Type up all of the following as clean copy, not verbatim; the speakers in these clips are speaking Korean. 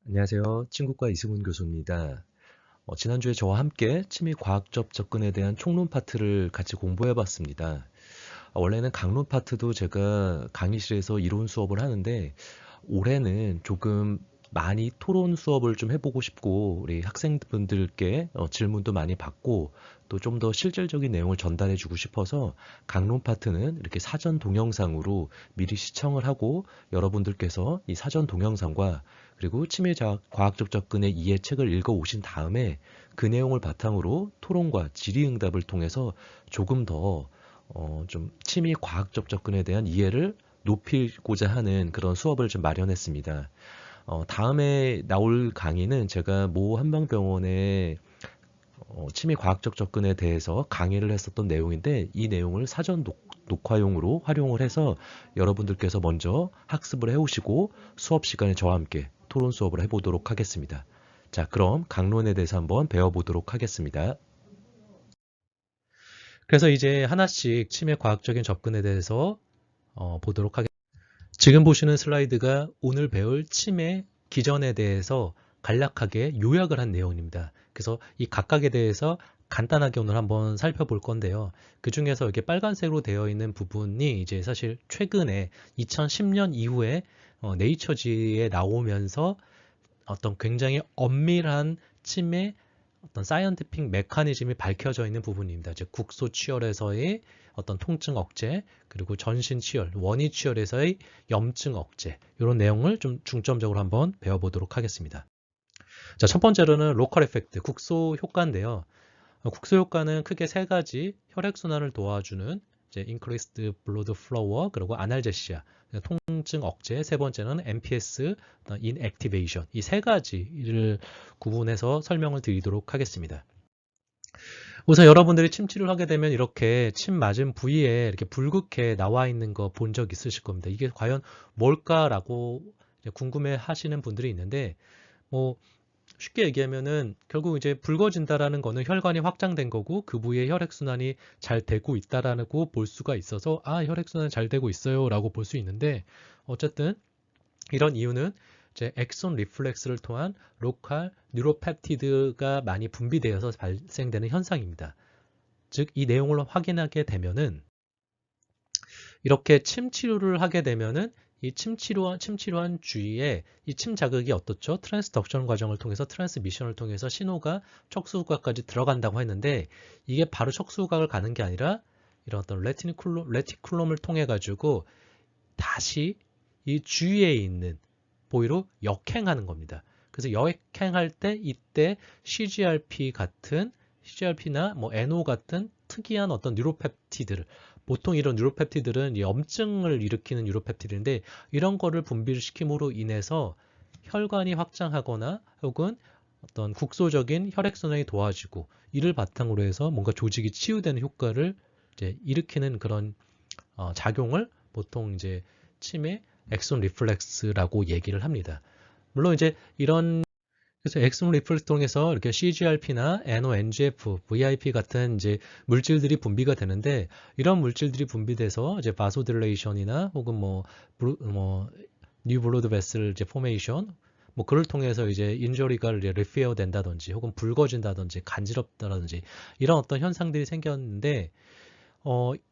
안녕하세요. 친구과 이승훈 교수입니다. 지난주에 저와 함께 치매 과학적 접근에 대한 총론 파트를 같이 공부해 봤습니다. 원래는 강론 파트도 제가 강의실에서 이론 수업을 하는데 올해는 조금 많이 토론 수업을 좀 해보고 싶고 우리 학생분들께 질문도 많이 받고 또 좀 더 실질적인 내용을 전달해 주고 싶어서 강론 파트는 이렇게 사전 동영상으로 미리 시청을 하고 여러분들께서 이 사전 동영상과 그리고 치매 과학적 접근의 이해책을 읽어 오신 다음에 그 내용을 바탕으로 토론과 질의응답을 통해서 조금 더 좀 치매 과학적 접근에 대한 이해를 높이고자 하는 그런 수업을 좀 마련했습니다. 다음에 나올 강의는 제가 모 한방병원의 치매 과학적 접근에 대해서 강의를 했었던 내용인데 이 내용을 사전 녹화용으로 활용을 해서 여러분들께서 먼저 학습을 해오시고 수업 시간에 저와 함께 토론 수업을 해보도록 하겠습니다. 자, 그럼 강론에 대해서 한번 배워보도록 하겠습니다. 그래서 이제 하나씩 치매 과학적인 접근에 대해서 보도록 하겠습니다. 지금 보시는 슬라이드가 오늘 배울 치매 기전에 대해서 간략하게 요약을 한 내용입니다. 그래서 이 각각에 대해서 간단하게 오늘 한번 살펴볼 건데요. 그 중에서 이렇게 빨간색으로 되어 있는 부분이 이제 사실 최근에 2010년 이후에 네이처지에 나오면서 어떤 굉장히 엄밀한 치매 어떤 사이언티픽 메커니즘이 밝혀져 있는 부분입니다. 즉 국소 치열에서의 어떤 통증 억제, 그리고 전신 치열, 원위 치열에서의 염증 억제 이런 내용을 좀 중점적으로 한번 배워보도록 하겠습니다. 자, 첫 번째로는 로컬 에펙트, 국소 효과인데요. 국소 효과는 크게 세 가지 혈액순환을 도와주는 이제 increased blood flow 그리고 아날제시아 통증 억제, 세 번째는 MPS inactivation 이 세 가지를 구분해서 설명을 드리도록 하겠습니다. 우선 여러분들이 침 치료를 하게 되면 이렇게 침 맞은 부위에 이렇게 붉게 나와 있는 거 본 적 있으실 겁니다. 이게 과연 뭘까라고 궁금해 하시는 분들이 있는데 뭐 쉽게 얘기하면은 결국 이제 붉어진다라는 거는 혈관이 확장된 거고 그 부위에 혈액순환이 잘 되고 있다라고 볼 수가 있어서 아, 혈액순환이 잘 되고 있어요라고 볼 수 있는데 어쨌든 이런 이유는 이제 엑손 리플렉스를 통한 로컬 뉴로펩티드가 많이 분비되어서 발생되는 현상입니다. 즉, 이 내용을 확인하게 되면은 이렇게 침 치료를 하게 되면은 이 침 치료한 주위에 이 침 자극이 어떻죠? 트랜스덕션 과정을 통해서 트랜스미션을 통해서 신호가 척수후각까지 들어간다고 했는데 이게 바로 척수후각을 가는 게 아니라 이런 어떤 레티쿨럼을 통해 가지고 다시 이 주위에 있는 보위로 역행하는 겁니다. 그래서 역행할 때 이때 CGRP나 뭐 NO 같은 특이한 어떤 뉴로펩티드를 보통 이런 뉴로펩티들은 염증을 일으키는 뉴로펩티드인데 이런 거를 분비를 시킴으로 인해서 혈관이 확장하거나 혹은 어떤 국소적인 혈액순환이 도와지고 이를 바탕으로 해서 뭔가 조직이 치유되는 효과를 이제 일으키는 그런 작용을 보통 이제 치매 엑손 리플렉스라고 얘기를 합니다. 물론 이제 이런 그래서 엑손 리플렉스 통해서 이렇게 CGRP나 NO-NGF, VIP 같은 이제 물질들이 분비가 되는데 이런 물질들이 분비돼서 이제 바소딜레이션이나 혹은 뭐 뉴 블러드 베슬 이제 포메이션 뭐 그를 통해서 이제 인저리가 리페어 된다든지 혹은 붉어진다든지 간지럽다든지 이런 어떤 현상들이 생겼는데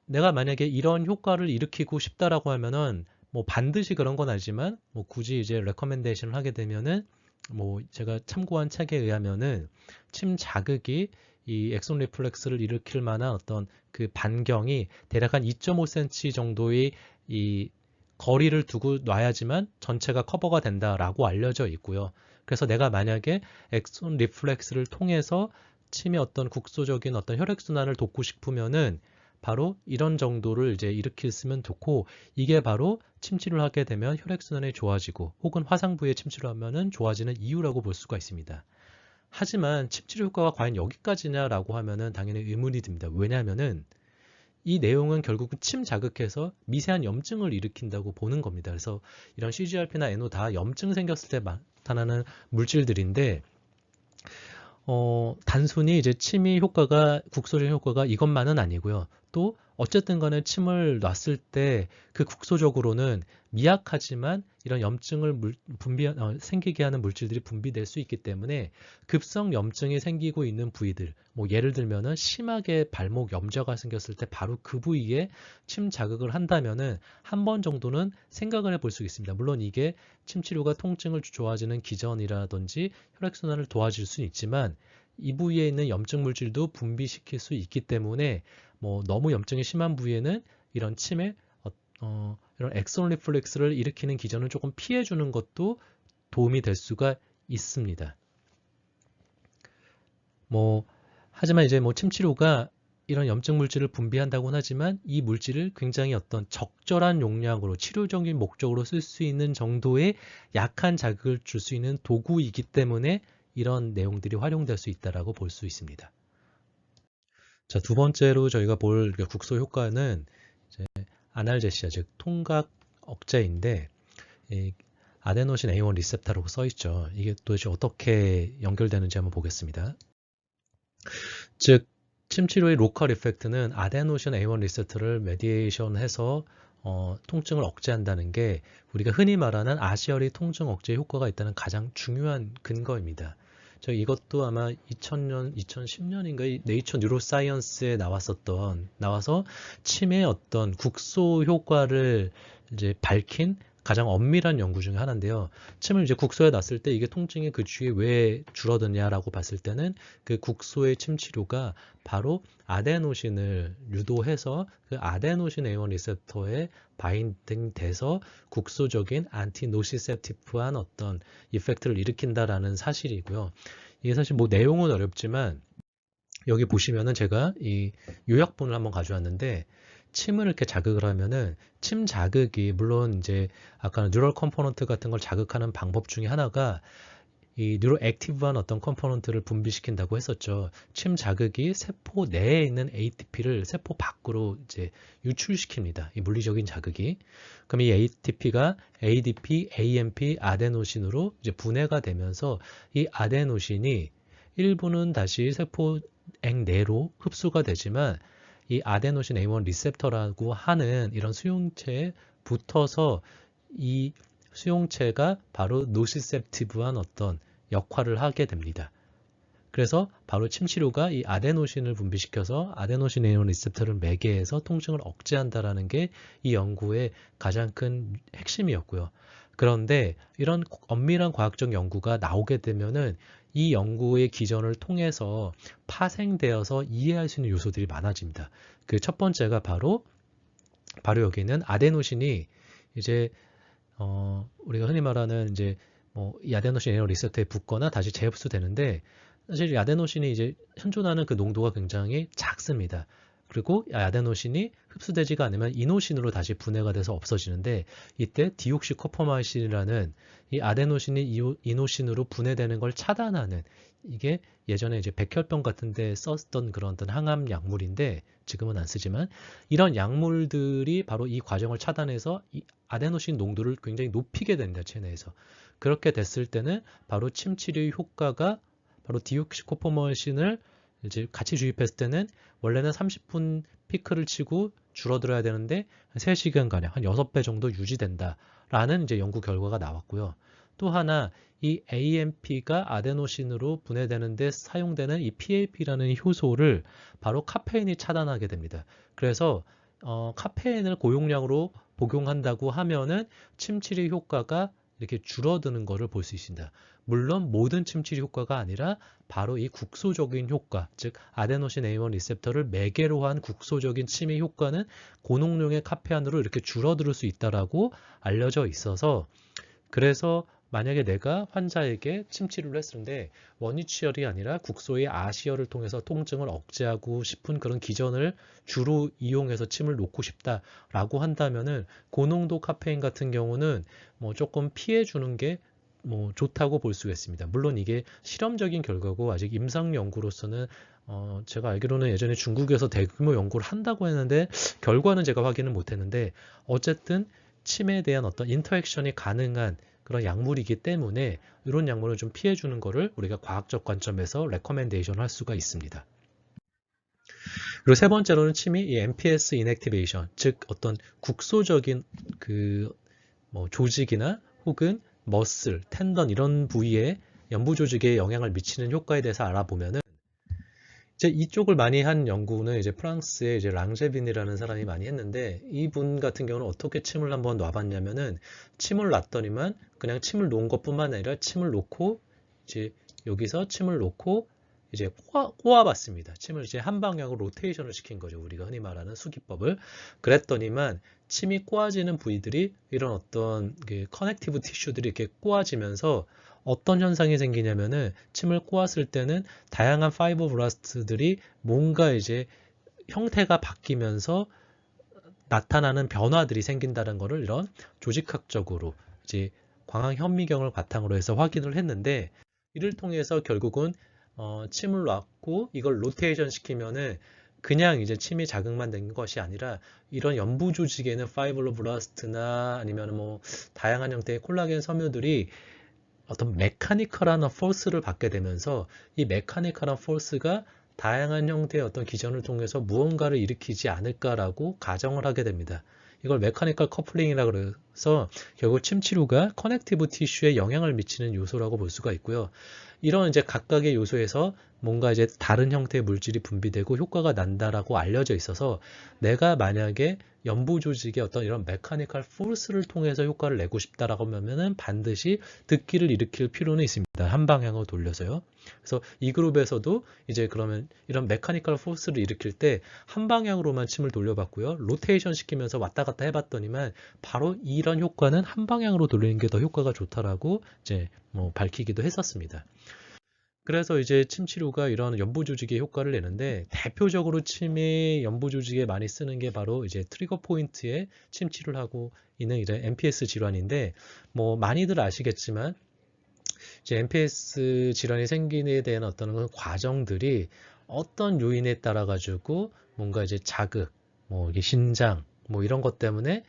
내가 만약에 이런 효과를 일으키고 싶다라고 하면은 뭐 반드시 그런 건 아니지만 뭐 굳이 이제 레커멘데이션을 하게 되면은 뭐 제가 참고한 책에 의하면은 침 자극이 이 엑손 리플렉스를 일으킬 만한 어떤 그 반경이 대략 한 2.5cm 정도의 이 거리를 두고 놔야지만 전체가 커버가 된다라고 알려져 있고요. 그래서 내가 만약에 엑손 리플렉스를 통해서 침의 어떤 국소적인 어떤 혈액순환을 돕고 싶으면은 바로 이런 정도를 이제 일으켰으면 좋고 이게 바로 침치료를 하게 되면 혈액순환이 좋아지고 혹은 화상부에 침치료를 하면은 좋아지는 이유라고 볼 수가 있습니다. 하지만 침치료 효과가 과연 여기까지냐라고 하면은 당연히 의문이 듭니다. 왜냐하면은 이 내용은 결국은 침 자극해서 미세한 염증을 일으킨다고 보는 겁니다. 그래서 이런 CGRP나 NO 다 염증 생겼을 때 나타나는 물질들인데 단순히 이제 침이 효과가 국소적인 효과가 이것만은 아니고요. 또 어쨌든 간에 침을 놨을 때 그 국소적으로는 미약하지만 이런 염증을 생기게 하는 물질들이 분비될 수 있기 때문에 급성 염증이 생기고 있는 부위들, 뭐 예를 들면은 심하게 발목 염좌가 생겼을 때 바로 그 부위에 침 자극을 한다면은 한 번 정도는 생각을 해볼 수 있습니다. 물론 이게 침 치료가 통증을 좋아지는 기전이라든지 혈액순환을 도와줄 수는 있지만 이 부위에 있는 염증 물질도 분비시킬 수 있기 때문에 뭐 너무 염증이 심한 부위에는 이런 침에 이런 엑손 리플렉스를 일으키는 기전을 조금 피해주는 것도 도움이 될 수가 있습니다. 하지만 이제 침 치료가 이런 염증 물질을 분비한다고는 하지만 이 물질을 굉장히 어떤 적절한 용량으로 치료적인 목적으로 쓸 수 있는 정도의 약한 자극을 줄 수 있는 도구이기 때문에 이런 내용들이 활용될 수 있다라고 볼 수 있습니다. 자, 두 번째로 저희가 볼 국소 효과는 이제 아날제시아, 즉 통각 억제인데 아데노신 A1 리셉터라고 써 있죠. 이게 도대체 어떻게 연결되는지 한번 보겠습니다. 즉 침치료의 로컬 이펙트는 아데노신 A1 리셉터를 메디에이션해서 통증을 억제한다는 게 우리가 흔히 말하는 아시어리 통증 억제 효과가 있다는 가장 중요한 근거입니다. 이것도 아마 2000년, 2010년인가 네이처 뉴로사이언스에 나와서 침의 어떤 국소 효과를 이제 밝힌 가장 엄밀한 연구 중에 하나인데요. 침을 이제 국소에 놨을 때 이게 통증이 그 주위에 왜 줄어드냐라고 봤을 때는 그 국소의 침 치료가 바로 아데노신을 유도해서 그 아데노신 A1 리셉터에 바인딩돼서 국소적인 안티노시셉티프한 어떤 이펙트를 일으킨다라는 사실이고요. 이게 사실 내용은 어렵지만 여기 보시면은 제가 이 요약본을 한번 가져왔는데 침을 이렇게 자극을 하면은 침 자극이 물론 이제 아까 뉴럴 컴포넌트 같은 걸 자극하는 방법 중에 하나가 이 뉴로 액티브한 어떤 컴포넌트를 분비시킨다고 했었죠. 침 자극이 세포 내에 있는 ATP를 세포 밖으로 이제 유출시킵니다. 이 물리적인 자극이. 그럼 이 ATP가 ADP, AMP, 아데노신으로 이제 분해가 되면서 이 아데노신이 일부는 다시 세포액 내로 흡수가 되지만 이 아데노신 A1 리셉터라고 하는 이런 수용체에 붙어서 이 수용체가 바로 노시셉티브한 어떤 역할을 하게 됩니다. 그래서 바로 침치료가 이 아데노신을 분비시켜서 아데노신 A1 리셉터를 매개해서 통증을 억제한다라는 게 이 연구의 가장 큰 핵심이었고요. 그런데 이런 엄밀한 과학적 연구가 나오게 되면은 이 연구의 기전을 통해서 파생되어서 이해할 수 있는 요소들이 많아집니다. 그 첫 번째가 바로 여기는 아데노신이 이제 우리가 흔히 말하는 이제 이 아데노신 A1 리셉터에 붙거나 다시 재흡수되는데 사실 이 아데노신이 이제 현존하는 그 농도가 굉장히 작습니다. 그리고 아데노신이 흡수되지가 않으면 이노신으로 다시 분해가 돼서 없어지는데 이때 디옥시코포마이신이라는 이 아데노신이 이노신으로 분해되는 걸 차단하는 이게 예전에 이제 백혈병 같은 데 썼던 그런 어떤 항암 약물인데 지금은 안 쓰지만 이런 약물들이 바로 이 과정을 차단해서 이 아데노신 농도를 굉장히 높이게 됩니다. 체내에서. 그렇게 됐을 때는 바로 침 치료의 효과가 바로 디옥시코포마이신을 이제 같이 주입했을 때는 원래는 30분 피크를 치고 줄어들어야 되는데 3시간가량 한 6배 정도 유지된다라는 이제 연구 결과가 나왔고요. 또 하나 이 AMP가 아데노신으로 분해되는데 사용되는 이 PAP라는 효소를 바로 카페인이 차단하게 됩니다. 그래서 카페인을 고용량으로 복용한다고 하면은 침치료 효과가 이렇게 줄어드는 것을 볼 수 있습니다. 물론 모든 침치료 효과가 아니라 바로 이 국소적인 효과, 즉 아데노신 A1 리셉터를 매개로 한 국소적인 침의 효과는 고농량의 카페인으로 이렇게 줄어들 수 있다라고 알려져 있어서 그래서 만약에 내가 환자에게 침 치료를 했는데 원위치열이 아니라 국소의 아시열을 통해서 통증을 억제하고 싶은 그런 기전을 주로 이용해서 침을 놓고 싶다라고 한다면은 고농도 카페인 같은 경우는 조금 피해 주는 게 좋다고 볼 수가 있습니다. 물론 이게 실험적인 결과고 아직 임상 연구로서는 제가 알기로는 예전에 중국에서 대규모 연구를 한다고 했는데 결과는 제가 확인을 못했는데 어쨌든 침에 대한 어떤 인터액션이 가능한 그런 약물이기 때문에 이런 약물을 좀 피해주는 거를 우리가 과학적 관점에서 레커멘데이션 할 수가 있습니다. 그리고 세 번째로는 침이 이 MPS inactivation, 즉 어떤 국소적인 뭐 조직이나 혹은 머슬, 텐던 이런 부위에 연부 조직에 영향을 미치는 효과에 대해서 알아보면은 이제 이쪽을 많이 한 연구는 이제 프랑스의 이제 랑제빈이라는 사람이 많이 했는데 이분 같은 경우는 어떻게 침을 한번 놔봤냐면은 침을 놨더니만 그냥 침을 놓은 것뿐만 아니라 침을 놓고 이제 여기서 침을 놓고 이제 꼬아봤습니다. 침을 이제 한 방향으로 로테이션을 시킨 거죠. 우리가 흔히 말하는 수기법을. 그랬더니만 침이 꼬아지는 부위들이 이런 어떤 커넥티브 티슈들이 이렇게 꼬아지면서 어떤 현상이 생기냐면은 침을 꼬았을 때는 다양한 파이브로블라스트들이 뭔가 이제 형태가 바뀌면서 나타나는 변화들이 생긴다는 것을 이런 조직학적으로 이제 광학 현미경을 바탕으로 해서 확인을 했는데 이를 통해서 결국은 침을 놨고 이걸 로테이션 시키면은 그냥 이제 침이 자극만 된 것이 아니라 이런 연부 조직에는 파이브로블라스트나 아니면 뭐 다양한 형태의 콜라겐 섬유들이 어떤 메카니컬한 포스를 받게 되면서 이 메카니컬한 포스가 다양한 형태의 어떤 기전을 통해서 무언가를 일으키지 않을까라고 가정을 하게 됩니다. 이걸 메카니컬 커플링이라고 그래서 결국 침치료가 커넥티브 티슈에 영향을 미치는 요소라고 볼 수가 있고요. 이런 이제 각각의 요소에서 뭔가 이제 다른 형태의 물질이 분비되고 효과가 난다라고 알려져 있어서 내가 만약에 연부 조직의 어떤 이런 메카니컬 포스를 통해서 효과를 내고 싶다라고 하면은 반드시 듣기를 일으킬 필요는 있습니다. 한 방향으로 돌려서요. 그래서 이 그룹에서도 이제 그러면 이런 메카니컬 포스를 일으킬 때 한 방향으로만 침을 돌려봤고요. 로테이션 시키면서 왔다 갔다 해봤더니만 바로 이런 효과는 한 방향으로 돌리는 게 더 효과가 좋다라고 이제 뭐 밝히기도 했었습니다. 그래서 이제 침 치료가 이런 연부 조직에 효과를 내는데 대표적으로 침의 연부 조직에 많이 쓰는 게 바로 이제 트리거 포인트에 침 치료를 하고 있는 이제 MPS 질환인데 뭐 많이들 아시겠지만 이제 MPS 질환이 생기는 데는 어떤 과정들이 어떤 요인에 따라 가지고 뭔가 이제 자극, 뭐 이게 신장, 뭐 이런 것 때문에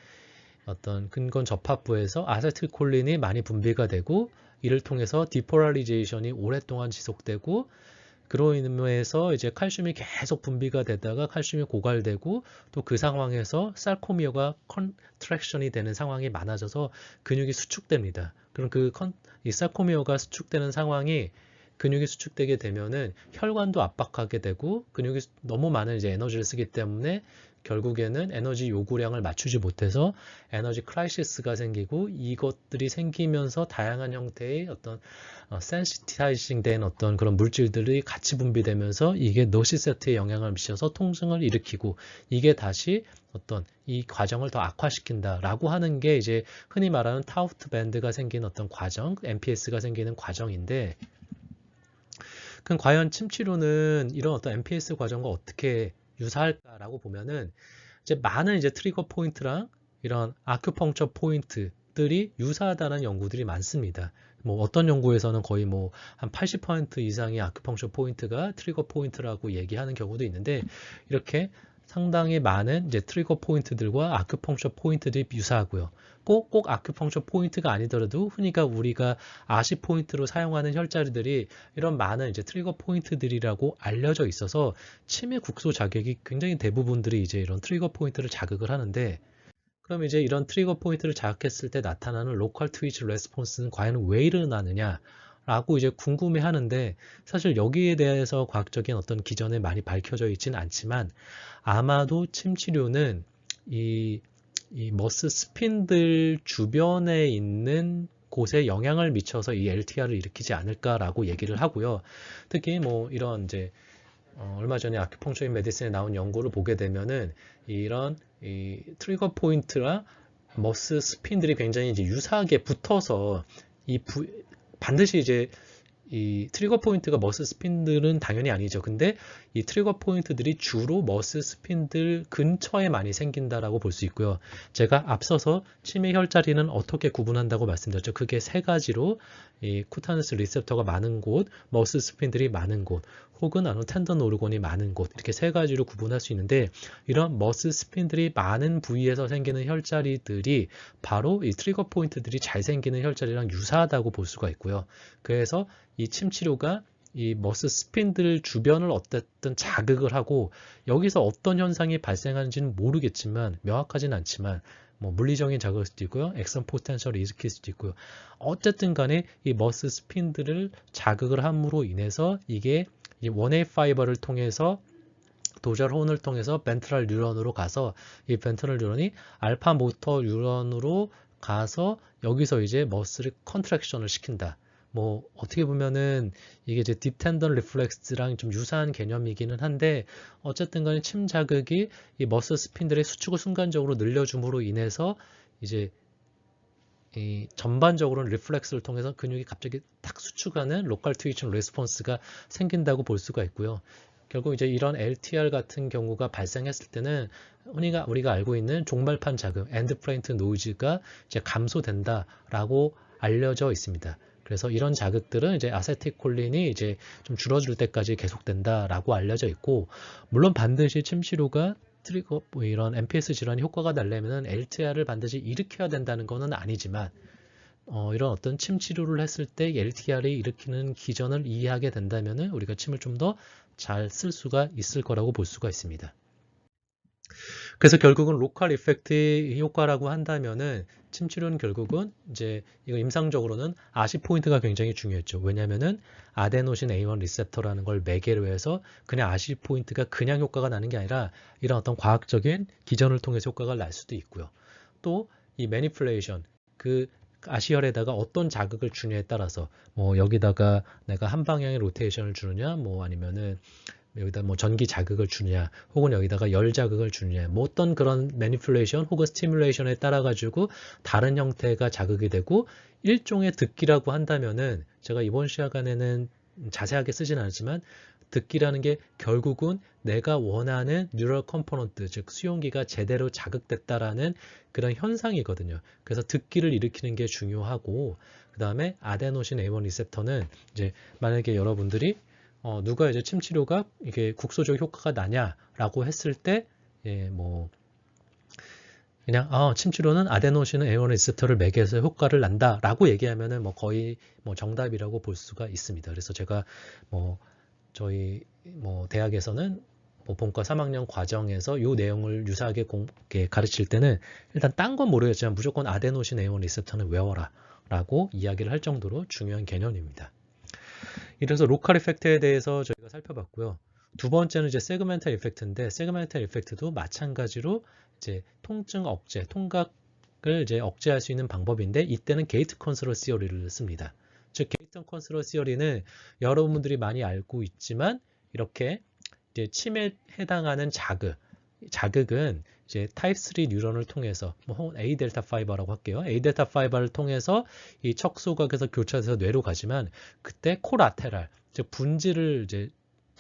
어떤 근건 접합부에서 아세틸콜린이 많이 분비가 되고 이를 통해서 디포랄리제이션이 오랫동안 지속되고 그로 인해서 이제 칼슘이 계속 분비가 되다가 칼슘이 고갈되고 또 그 상황에서 살코미어가 컨트랙션이 되는 상황이 많아져서 근육이 수축됩니다. 그럼 이 살코미어가 수축되는 상황이 근육이 수축되게 되면은 혈관도 압박하게 되고 근육이 너무 많은 이제 에너지를 쓰기 때문에 결국에는 에너지 요구량을 맞추지 못해서 에너지 크라이시스가 생기고 이것들이 생기면서 다양한 형태의 어떤 센시타이징 된 어떤 그런 물질들이 같이 분비되면서 이게 너시세트에 영향을 미쳐서 통증을 일으키고 이게 다시 어떤 이 과정을 더 악화시킨다라고 하는 게 이제 흔히 말하는 타우트 밴드가 생긴 어떤 과정, MPS가 생기는 과정인데 그럼 과연 침치료는 이런 어떤 MPS 과정과 어떻게 유사할까라고 보면은 이제 많은 이제 트리거 포인트랑 이런 아큐펑처 포인트들이 유사하다는 연구들이 많습니다. 뭐 어떤 연구에서는 거의 뭐 한 80% 이상의 아큐펑처 포인트가 트리거 포인트라고 얘기하는 경우도 있는데 이렇게 상당히 많은 이제 트리거 포인트들과 아큐펑처 포인트들이 유사하고요. 꼭 아큐펑처 포인트가 아니더라도 흔히가 우리가 아시 포인트로 사용하는 혈자리들이 이런 많은 이제 트리거 포인트들이라고 알려져 있어서 치매 국소 자극이 굉장히 대부분들이 이제 이런 트리거 포인트를 자극을 하는데 그럼 이제 이런 트리거 포인트를 자극했을 때 나타나는 로컬 트위치 레스폰스는 과연 왜 일어나느냐 라고 이제 궁금해 하는데 사실 여기에 대해서 과학적인 어떤 기전에 많이 밝혀져 있지는 않지만 아마도 침 치료는 이 머스 스핀들 주변에 있는 곳에 영향을 미쳐서 이 LTR을 일으키지 않을까라고 얘기를 하고요. 특히 뭐 이런 이제 얼마 전에 아큐펑처 인 메디슨에 나온 연구를 보게 되면은 이런 이 트리거 포인트랑 머스 스핀들이 굉장히 이제 유사하게 붙어서 반드시 이제 이 트리거 포인트가 머스 스핀들은 당연히 아니죠. 근데 이 트리거 포인트들이 주로 머스 스핀들 근처에 많이 생긴다라고 볼 수 있고요. 제가 앞서서 치매 혈자리는 어떻게 구분한다고 말씀드렸죠. 그게 세 가지로 이 쿠타너스 리셉터가 많은 곳, 머스 스핀들이 많은 곳, 혹은 텐던 오르곤이 많은 곳 이렇게 세 가지로 구분할 수 있는데 이런 머스 스핀들이 많은 부위에서 생기는 혈자리들이 바로 이 트리거 포인트들이 잘 생기는 혈자리랑 유사하다고 볼 수가 있고요. 그래서 이 침 치료가 이 머스 스핀들 주변을 어쨌든 자극을 하고 여기서 어떤 현상이 발생하는지는 모르겠지만 명확하진 않지만 뭐 물리적인 자극일 수도 있고요. 액션 포텐셜을 일으킬 수도 있고요. 어쨌든 간에 이 머스 스핀들을 자극을 함으로 인해서 이게 이 원웨이 파이버를 통해서 도저럴 혼을 통해서 벤트럴 뉴런으로 가서 이 벤트럴 뉴런이 알파 모터 뉴런으로 가서 여기서 이제 머슬을 컨트랙션을 시킨다. 뭐 어떻게 보면은 이게 이제 딥 텐던 리플렉스랑 좀 유사한 개념이기는 한데 어쨌든 간에 침 자극이 이 머슬 스핀들의 수축을 순간적으로 늘려줌으로 인해서 이제 이 전반적으로는 리플렉스를 통해서 근육이 갑자기 탁 수축하는 로컬 트위칭 레스폰스가 생긴다고 볼 수가 있고요. 결국 이제 이런 LTR 같은 경우가 발생했을 때는 우리가 알고 있는 종말판 자극, 엔드 프레인트 노이즈가 이제 감소된다라고 알려져 있습니다. 그래서 이런 자극들은 이제 아세틸콜린이 이제 좀 줄어들 때까지 계속된다라고 알려져 있고, 물론 반드시 침 치료가 트리거 뭐 이런 MPS 질환이 효과가 나려면 LTR을 반드시 일으켜야 된다는 것은 아니지만 이런 어떤 침 치료를 했을 때 LTR이 일으키는 기전을 이해하게 된다면 우리가 침을 좀 더 잘 쓸 수가 있을 거라고 볼 수가 있습니다. 그래서 결국은 로컬 이펙트 효과라고 한다면은 침 치료는 결국은 이제 이거 임상적으로는 아시 포인트가 굉장히 중요했죠. 왜냐면은 아데노신 A1 리셉터라는 걸 매개로 해서 그냥 아시 포인트가 그냥 효과가 나는 게 아니라 이런 어떤 과학적인 기전을 통해서 효과가 날 수도 있고요. 또 이 매니플레이션, 그 아시혈에다가 어떤 자극을 주냐에 따라서 뭐 여기다가 내가 한 방향의 로테이션을 주느냐, 뭐 아니면은 여기다 뭐 전기 자극을 주느냐, 혹은 여기다가 열 자극을 주느냐, 뭐 어떤 그런 매니플레이션 혹은 스티뮬레이션에 따라 가지고 다른 형태가 자극이 되고 일종의 듣기라고 한다면은 제가 이번 시간에는 자세하게 쓰진 않았지만 듣기라는 게 결국은 내가 원하는 뉴럴 컴포넌트, 즉 수용기가 제대로 자극됐다라는 그런 현상이거든요. 그래서 듣기를 일으키는 게 중요하고, 그 다음에 아데노신 A1 리셉터는 이제 만약에 여러분들이 누가 이제 침 치료가 이게 국소적 효과가 나냐라고 했을 때, 예, 뭐 그냥 침 치료는 아데노신 A1 리셉터를 매개해서 효과를 난다라고 얘기하면은 뭐 거의 뭐 정답이라고 볼 수가 있습니다. 그래서 제가 뭐 저희 뭐 대학에서는 뭐 본과 3학년 과정에서 이 내용을 유사하게 가르칠 때는 일단 딴 건 모르겠지만 무조건 아데노신 A1 리셉터는 외워라 라고 이야기를 할 정도로 중요한 개념입니다. 이래서 로컬 이펙트에 대해서 저희가 살펴봤고요. 두 번째는 이제 세그멘탈 이펙트인데, 세그멘탈 이펙트도 마찬가지로 이제 통증 억제, 통각을 이제 억제할 수 있는 방법인데, 이때는 게이트 컨트롤 시어리를 씁니다. 즉 게이트 컨트롤 시어리는 여러분들이 많이 알고 있지만 이렇게 이제 침에 해당하는 자극은 이제 타입 3 뉴런을 통해서 뭐 A 델타 파이버라고 할게요. A 델타 파이버를 통해서 이 척소각에서 교차돼서 뇌로 가지만 그때 콜라테랄, 즉 분지를 이제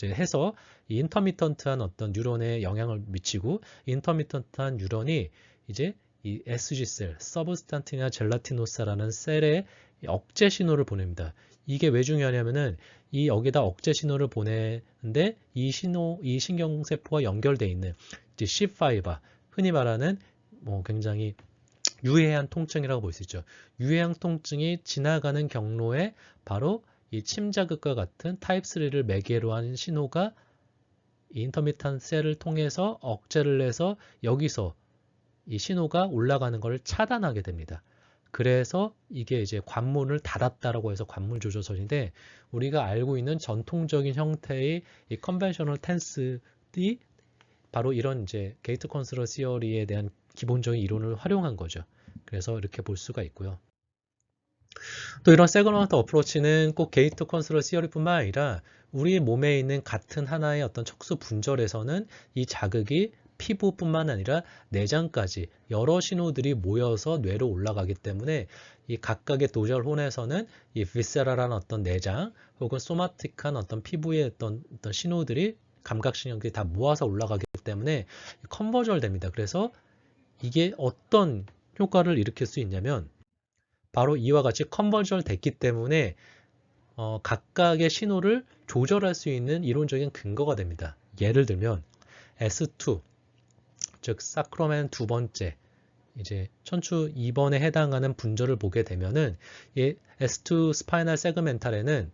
해서 이 인터미턴트한 어떤 뉴런에 영향을 미치고, 인터미턴트한 뉴런이 이제 이 SG 셀, 서브스탄티나 젤라티노사라는 셀에 억제 신호를 보냅니다. 이게 왜 중요하냐면은 이 여기다 억제 신호를 보내는데 이 신경세포와 연결되어 있는 이제 C5, 흔히 말하는 뭐 굉장히 유해한 통증이라고 볼 수 있죠. 유해한 통증이 지나가는 경로에 바로 이 침자극과 같은 타입 3를 매개로 한 신호가 인터미턴 셀을 통해서 억제를 해서 여기서 이 신호가 올라가는 것을 차단하게 됩니다. 그래서 이게 이제 관문을 닫았다라고 해서 관문 조절선인데, 우리가 알고 있는 전통적인 형태의 이 컨벤셔널 텐스이 바로 이런 이제 게이트 컨트롤 시어리에 대한 기본적인 이론을 활용한 거죠. 그래서 이렇게 볼 수가 있고요. 또 이런 세그먼트 어프로치는 꼭 게이트 컨트롤 시어리뿐만 아니라 우리 몸에 있는 같은 하나의 어떤 척수 분절에서는 이 자극이 피부뿐만 아니라 내장까지 여러 신호들이 모여서 뇌로 올라가기 때문에 이 각각의 도절혼에서는 이 비세라라는 어떤 내장 혹은 소마틱한 어떤 피부의 어떤 신호들이 감각신경들이 다 모아서 올라가기 때문에 컨버절 됩니다. 그래서 이게 어떤 효과를 일으킬 수 있냐면 바로 이와 같이 컨버절 됐기 때문에 각각의 신호를 조절할 수 있는 이론적인 근거가 됩니다. 예를 들면 S2, 즉 사크로멘 두 번째, 이제 천추 2번에 해당하는 분절을 보게 되면은 이 S2 스파이널 세그멘탈에는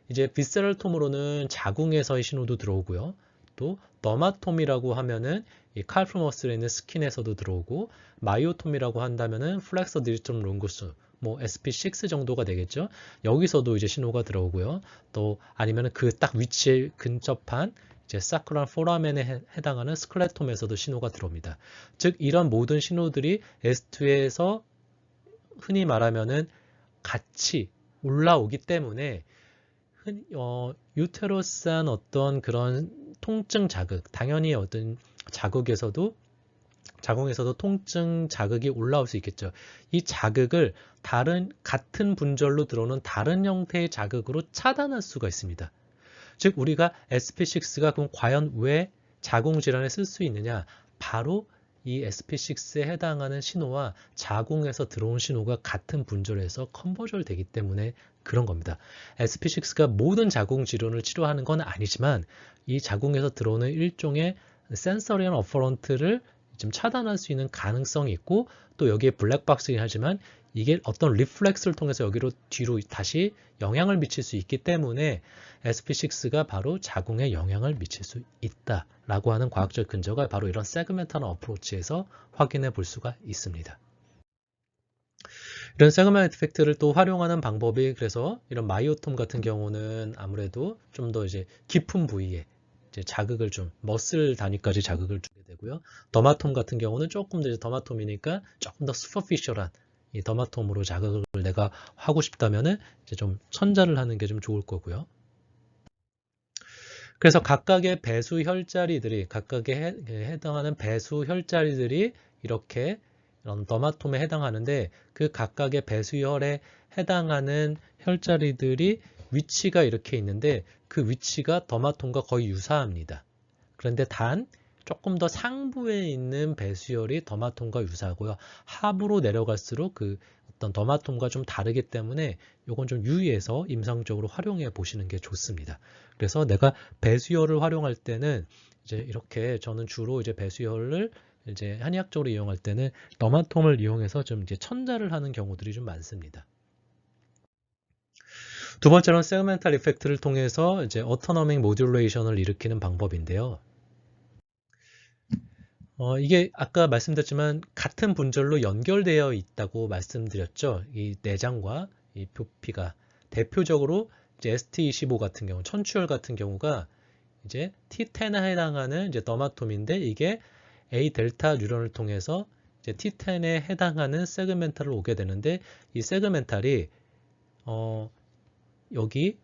이제 비세럴 톰으로는 자궁에서의 신호도 들어오고요. 또 더마톰이라고 하면은 이 칼프 머슬에 있는 스킨에서도 들어오고, 마이오톰이라고 한다면은 플렉서 디지텀 롱구스, 뭐 SP6 정도가 되겠죠. 여기서도 이제 신호가 들어오고요. 또 아니면은 그 딱 위치에 근접한 이제 사크란 포라멘에 해당하는 스클레톰에서도 신호가 들어옵니다. 즉 이런 모든 신호들이 S2에서 흔히 말하면은 같이 올라오기 때문에 유테러스한 어떤 그런 통증 자극, 당연히 어떤 자극에서도 자궁에서도 통증 자극이 올라올 수 있겠죠. 이 자극을 같은 분절로 들어오는 다른 형태의 자극으로 차단할 수가 있습니다. 즉 우리가 SP6가 그럼 과연 왜 자궁 질환에 쓸 수 있느냐? 바로 이 SP6에 해당하는 신호와 자궁에서 들어온 신호가 같은 분절에서 컨버전 되기 때문에 그런 겁니다. SP6가 모든 자궁 질환을 치료하는 건 아니지만 이 자궁에서 들어오는 일종의 센서리언 어퍼런트를 좀 차단할 수 있는 가능성이 있고, 또 여기에 블랙박스이긴 하지만 이게 어떤 리플렉스를 통해서 여기로 뒤로 다시 영향을 미칠 수 있기 때문에 SP6가 바로 자궁에 영향을 미칠 수 있다라고 하는 과학적 근거가 바로 이런 세그멘탈 어프로치에서 확인해 볼 수가 있습니다. 이런 세그멘트 이펙트를 또 활용하는 방법이, 그래서 이런 마이오톰 같은 경우는 아무래도 좀 더 이제 깊은 부위에 이제 자극을 좀 머슬 단위까지 자극을 주게 되고요. 더마톰 같은 경우는 조금 더 이제 더마톰이니까 조금 더 슈퍼피셜한 이 더마톰으로 자극을 내가 하고 싶다면은 이제 좀 천자를 하는 게 좀 좋을 거고요. 그래서 각각의 배수 혈자리들이 해당하는 배수 혈자리들이 이렇게 이런 더마톰에 해당하는데, 그 각각의 배수혈에 해당하는 혈자리들이 위치가 이렇게 있는데 그 위치가 더마톰과 거의 유사합니다. 그런데 단 조금 더 상부에 있는 배수혈이 더마톰과 유사하고요. 하부로 내려갈수록 그 어떤 더마톰과 좀 다르기 때문에 이건 좀 유의해서 임상적으로 활용해 보시는 게 좋습니다. 그래서 내가 배수혈을 활용할 때는 이제 이렇게 저는 주로 이제 배수혈을 이제 한의학적으로 이용할 때는 더마톰을 이용해서 좀 이제 천자를 하는 경우들이 좀 많습니다. 두 번째로는 세그멘탈 이펙트를 통해서 이제 어토노믹 모듈레이션을 일으키는 방법인데요. 이게 아까 말씀드렸지만 같은 분절로 연결되어 있다고 말씀드렸죠. 이 내장과 이 표피가 대표적으로 이제 ST25 같은 경우, 천추혈 같은 경우가 이제 T10에 해당하는 이제 더마톰인데, 이게 A 델타 뉴런을 통해서 이제 T10에 해당하는 세그멘탈을 오게 되는데, 이 세그멘탈이 여기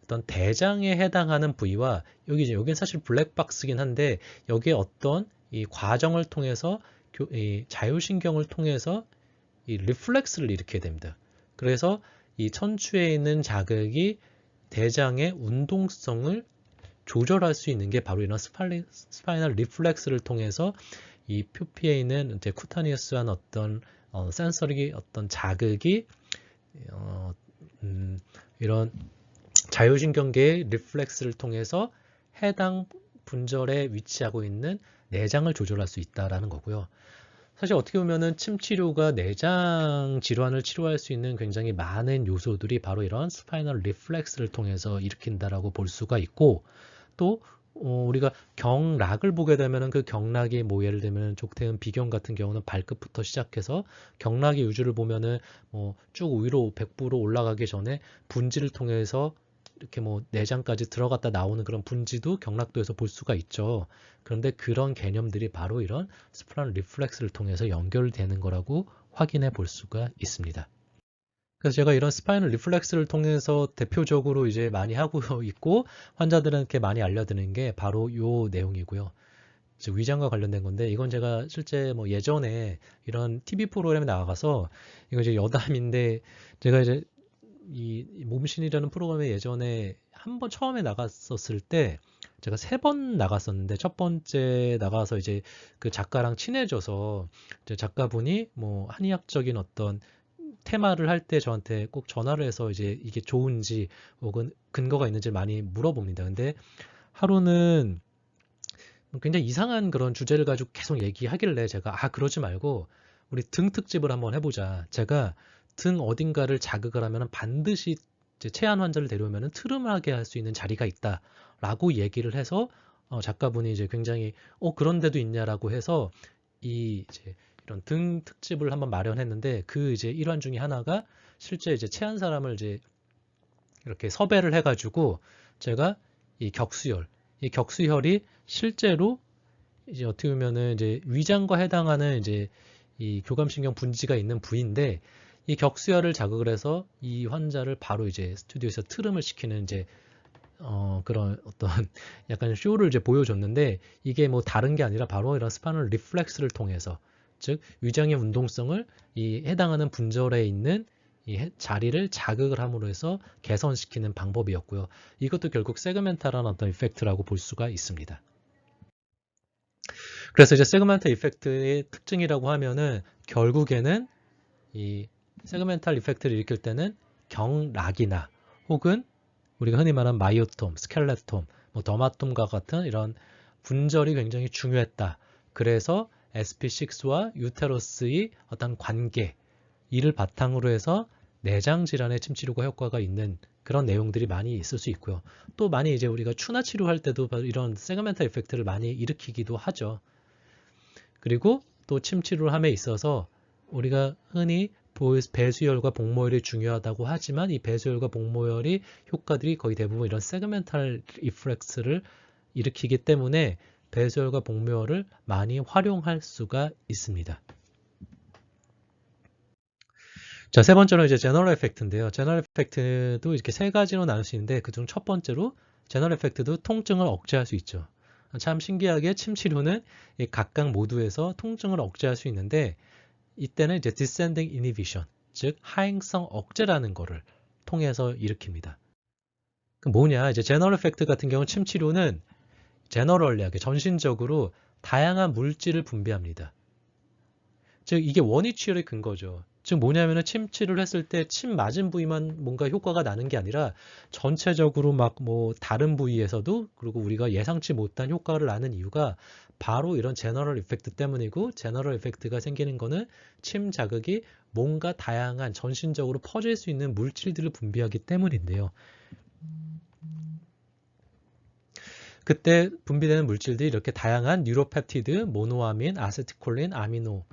어떤 대장에 해당하는 부위와 여기는 사실 블랙박스긴 한데 여기에 어떤 이 과정을 통해서 이 자율신경을 통해서 이 리플렉스를 일으키게 됩니다. 그래서 이 천추에 있는 자극이 대장의 운동성을 조절할 수 있는 게 바로 이런 스파이널 리플렉스를 통해서 이 표피에 있는 이제 쿠타니어스한 어떤 센서리 어떤 자극이 이런 자율신경계의 리플렉스를 통해서 해당 분절에 위치하고 있는 내장을 조절할 수 있다는 거고요. 사실 어떻게 보면은 침 치료가 내장 질환을 치료할 수 있는 굉장히 많은 요소들이 바로 이런 스파이널 리플렉스를 통해서 일으킨다라고 볼 수가 있고, 또 우리가 경락을 보게 되면은 그 경락이 뭐 예를 들면 족태음 비경 같은 경우는 발끝부터 시작해서 경락의 유주를 보면은 쭉 위로 백부로 올라가기 전에 분지를 통해서 이렇게 뭐 내장까지 들어갔다 나오는 그런 분지도 경락도에서 볼 수가 있죠. 그런데 그런 개념들이 바로 이런 스파이널 리플렉스를 통해서 연결되는 거라고 확인해 볼 수가 있습니다. 그래서 제가 이런 스파이널 리플렉스를 통해서 대표적으로 이제 많이 하고 있고 환자들한테 많이 알려드리는 게 바로 요 내용이고요. 위장과 관련된 건데, 이건 제가 실제 뭐 예전에 이런 TV 프로그램에 나가서, 이거 이제 여담인데, 제가 이제 이 몸신이라는 프로그램에 예전에 한 번 처음에 나갔었을 때 제가 3번 나갔었는데, 첫 번째 나가서 이제 그 작가랑 친해져서 이제 작가분이 뭐 한의학적인 어떤 테마를 할 때 저한테 꼭 전화를 해서 이제 이게 좋은지 혹은 근거가 있는지 많이 물어봅니다. 근데 하루는 굉장히 이상한 그런 주제를 가지고 계속 얘기하길래 제가 그러지 말고 우리 등 특집을 한번 해보자. 제가 등 어딘가를 자극을 하면 반드시 이제 체한 환자를 데려오면은 트름하게 할 수 있는 자리가 있다라고 얘기를 해서 작가분이 이제 굉장히 그런 데도 있냐라고 해서 이제 이런 등 특집을 한번 마련했는데 그 이제 일환 중에 하나가 실제 이제 체한 사람을 이제 이렇게 섭외를 해가지고 제가 이 격수혈이 실제로 이제 어떻게 보면은 이제 위장과 해당하는 이제 이 교감신경 분지가 있는 부위인데 이 격수혈을 자극을 해서 이 환자를 바로 이제 스튜디오에서 트름을 시키는 이제 그런 어떤 약간 쇼를 이제 보여줬는데 이게 뭐 다른 게 아니라 바로 이런 스파이널 리플렉스를 통해서 즉 위장의 운동성을 이 해당하는 분절에 있는 이 자리를 자극을 함으로 해서 개선시키는 방법이었고요. 이것도 결국 세그멘탈한 어떤 이펙트라고 볼 수가 있습니다. 그래서 이제 세그멘탈 이펙트의 특징이라고 하면은 결국에는 이 세그멘탈 이펙트를 일으킬 때는 경락이나 혹은 우리가 흔히 말하는 마이오톰, 스켈레톰, 뭐 더마톰과 같은 이런 분절이 굉장히 중요했다. 그래서 SP6와 유테러스의 어떤 관계, 이를 바탕으로 해서 내장 질환의 침 치료가 효과가 있는 그런 내용들이 많이 있을 수 있고요. 또 많이 이제 우리가 추나 치료할 때도 이런 세그멘탈 이펙트를 많이 일으키기도 하죠. 그리고 또 침 치료를 함에 있어서 우리가 흔히 배수혈과 복모혈이 중요하다고 하지만 이 배수혈과 복모혈이 효과들이 거의 대부분 이런 세그멘탈 리플렉스를 일으키기 때문에 배수혈과 복모혈을 많이 활용할 수가 있습니다. 자, 세 번째로 이제 제너럴 에펙트인데요. 제너럴 에펙트도 이렇게 세 가지로 나눌 수 있는데 그중 첫 번째로 제너럴 에펙트도 통증을 억제할 수 있죠. 참 신기하게 침 치료는 각각 모두에서 통증을 억제할 수 있는데 이때는 이제 descending inhibition, 즉 하행성 억제라는 거를 통해서 일으킵니다. 그 뭐냐? 이제 제너럴 에펙트 같은 경우 침 치료는 제너럴리하게 전신적으로 다양한 물질을 분비합니다. 즉 이게 원위치열의 근거죠. 즉 뭐냐면은 침치를 했을 때 침 맞은 부위만 뭔가 효과가 나는 게 아니라 전체적으로 막 뭐 다른 부위에서도 그리고 우리가 예상치 못한 효과를 나는 이유가 바로 이런 제너럴 이펙트 때문이고 제너럴 이펙트가 생기는 거는 침 자극이 뭔가 다양한 전신적으로 퍼질 수 있는 물질들을 분비하기 때문인데요. 그때 분비되는 물질들이 이렇게 다양한 뉴로펩티드, 모노아민, 아세틸콜린, 아미노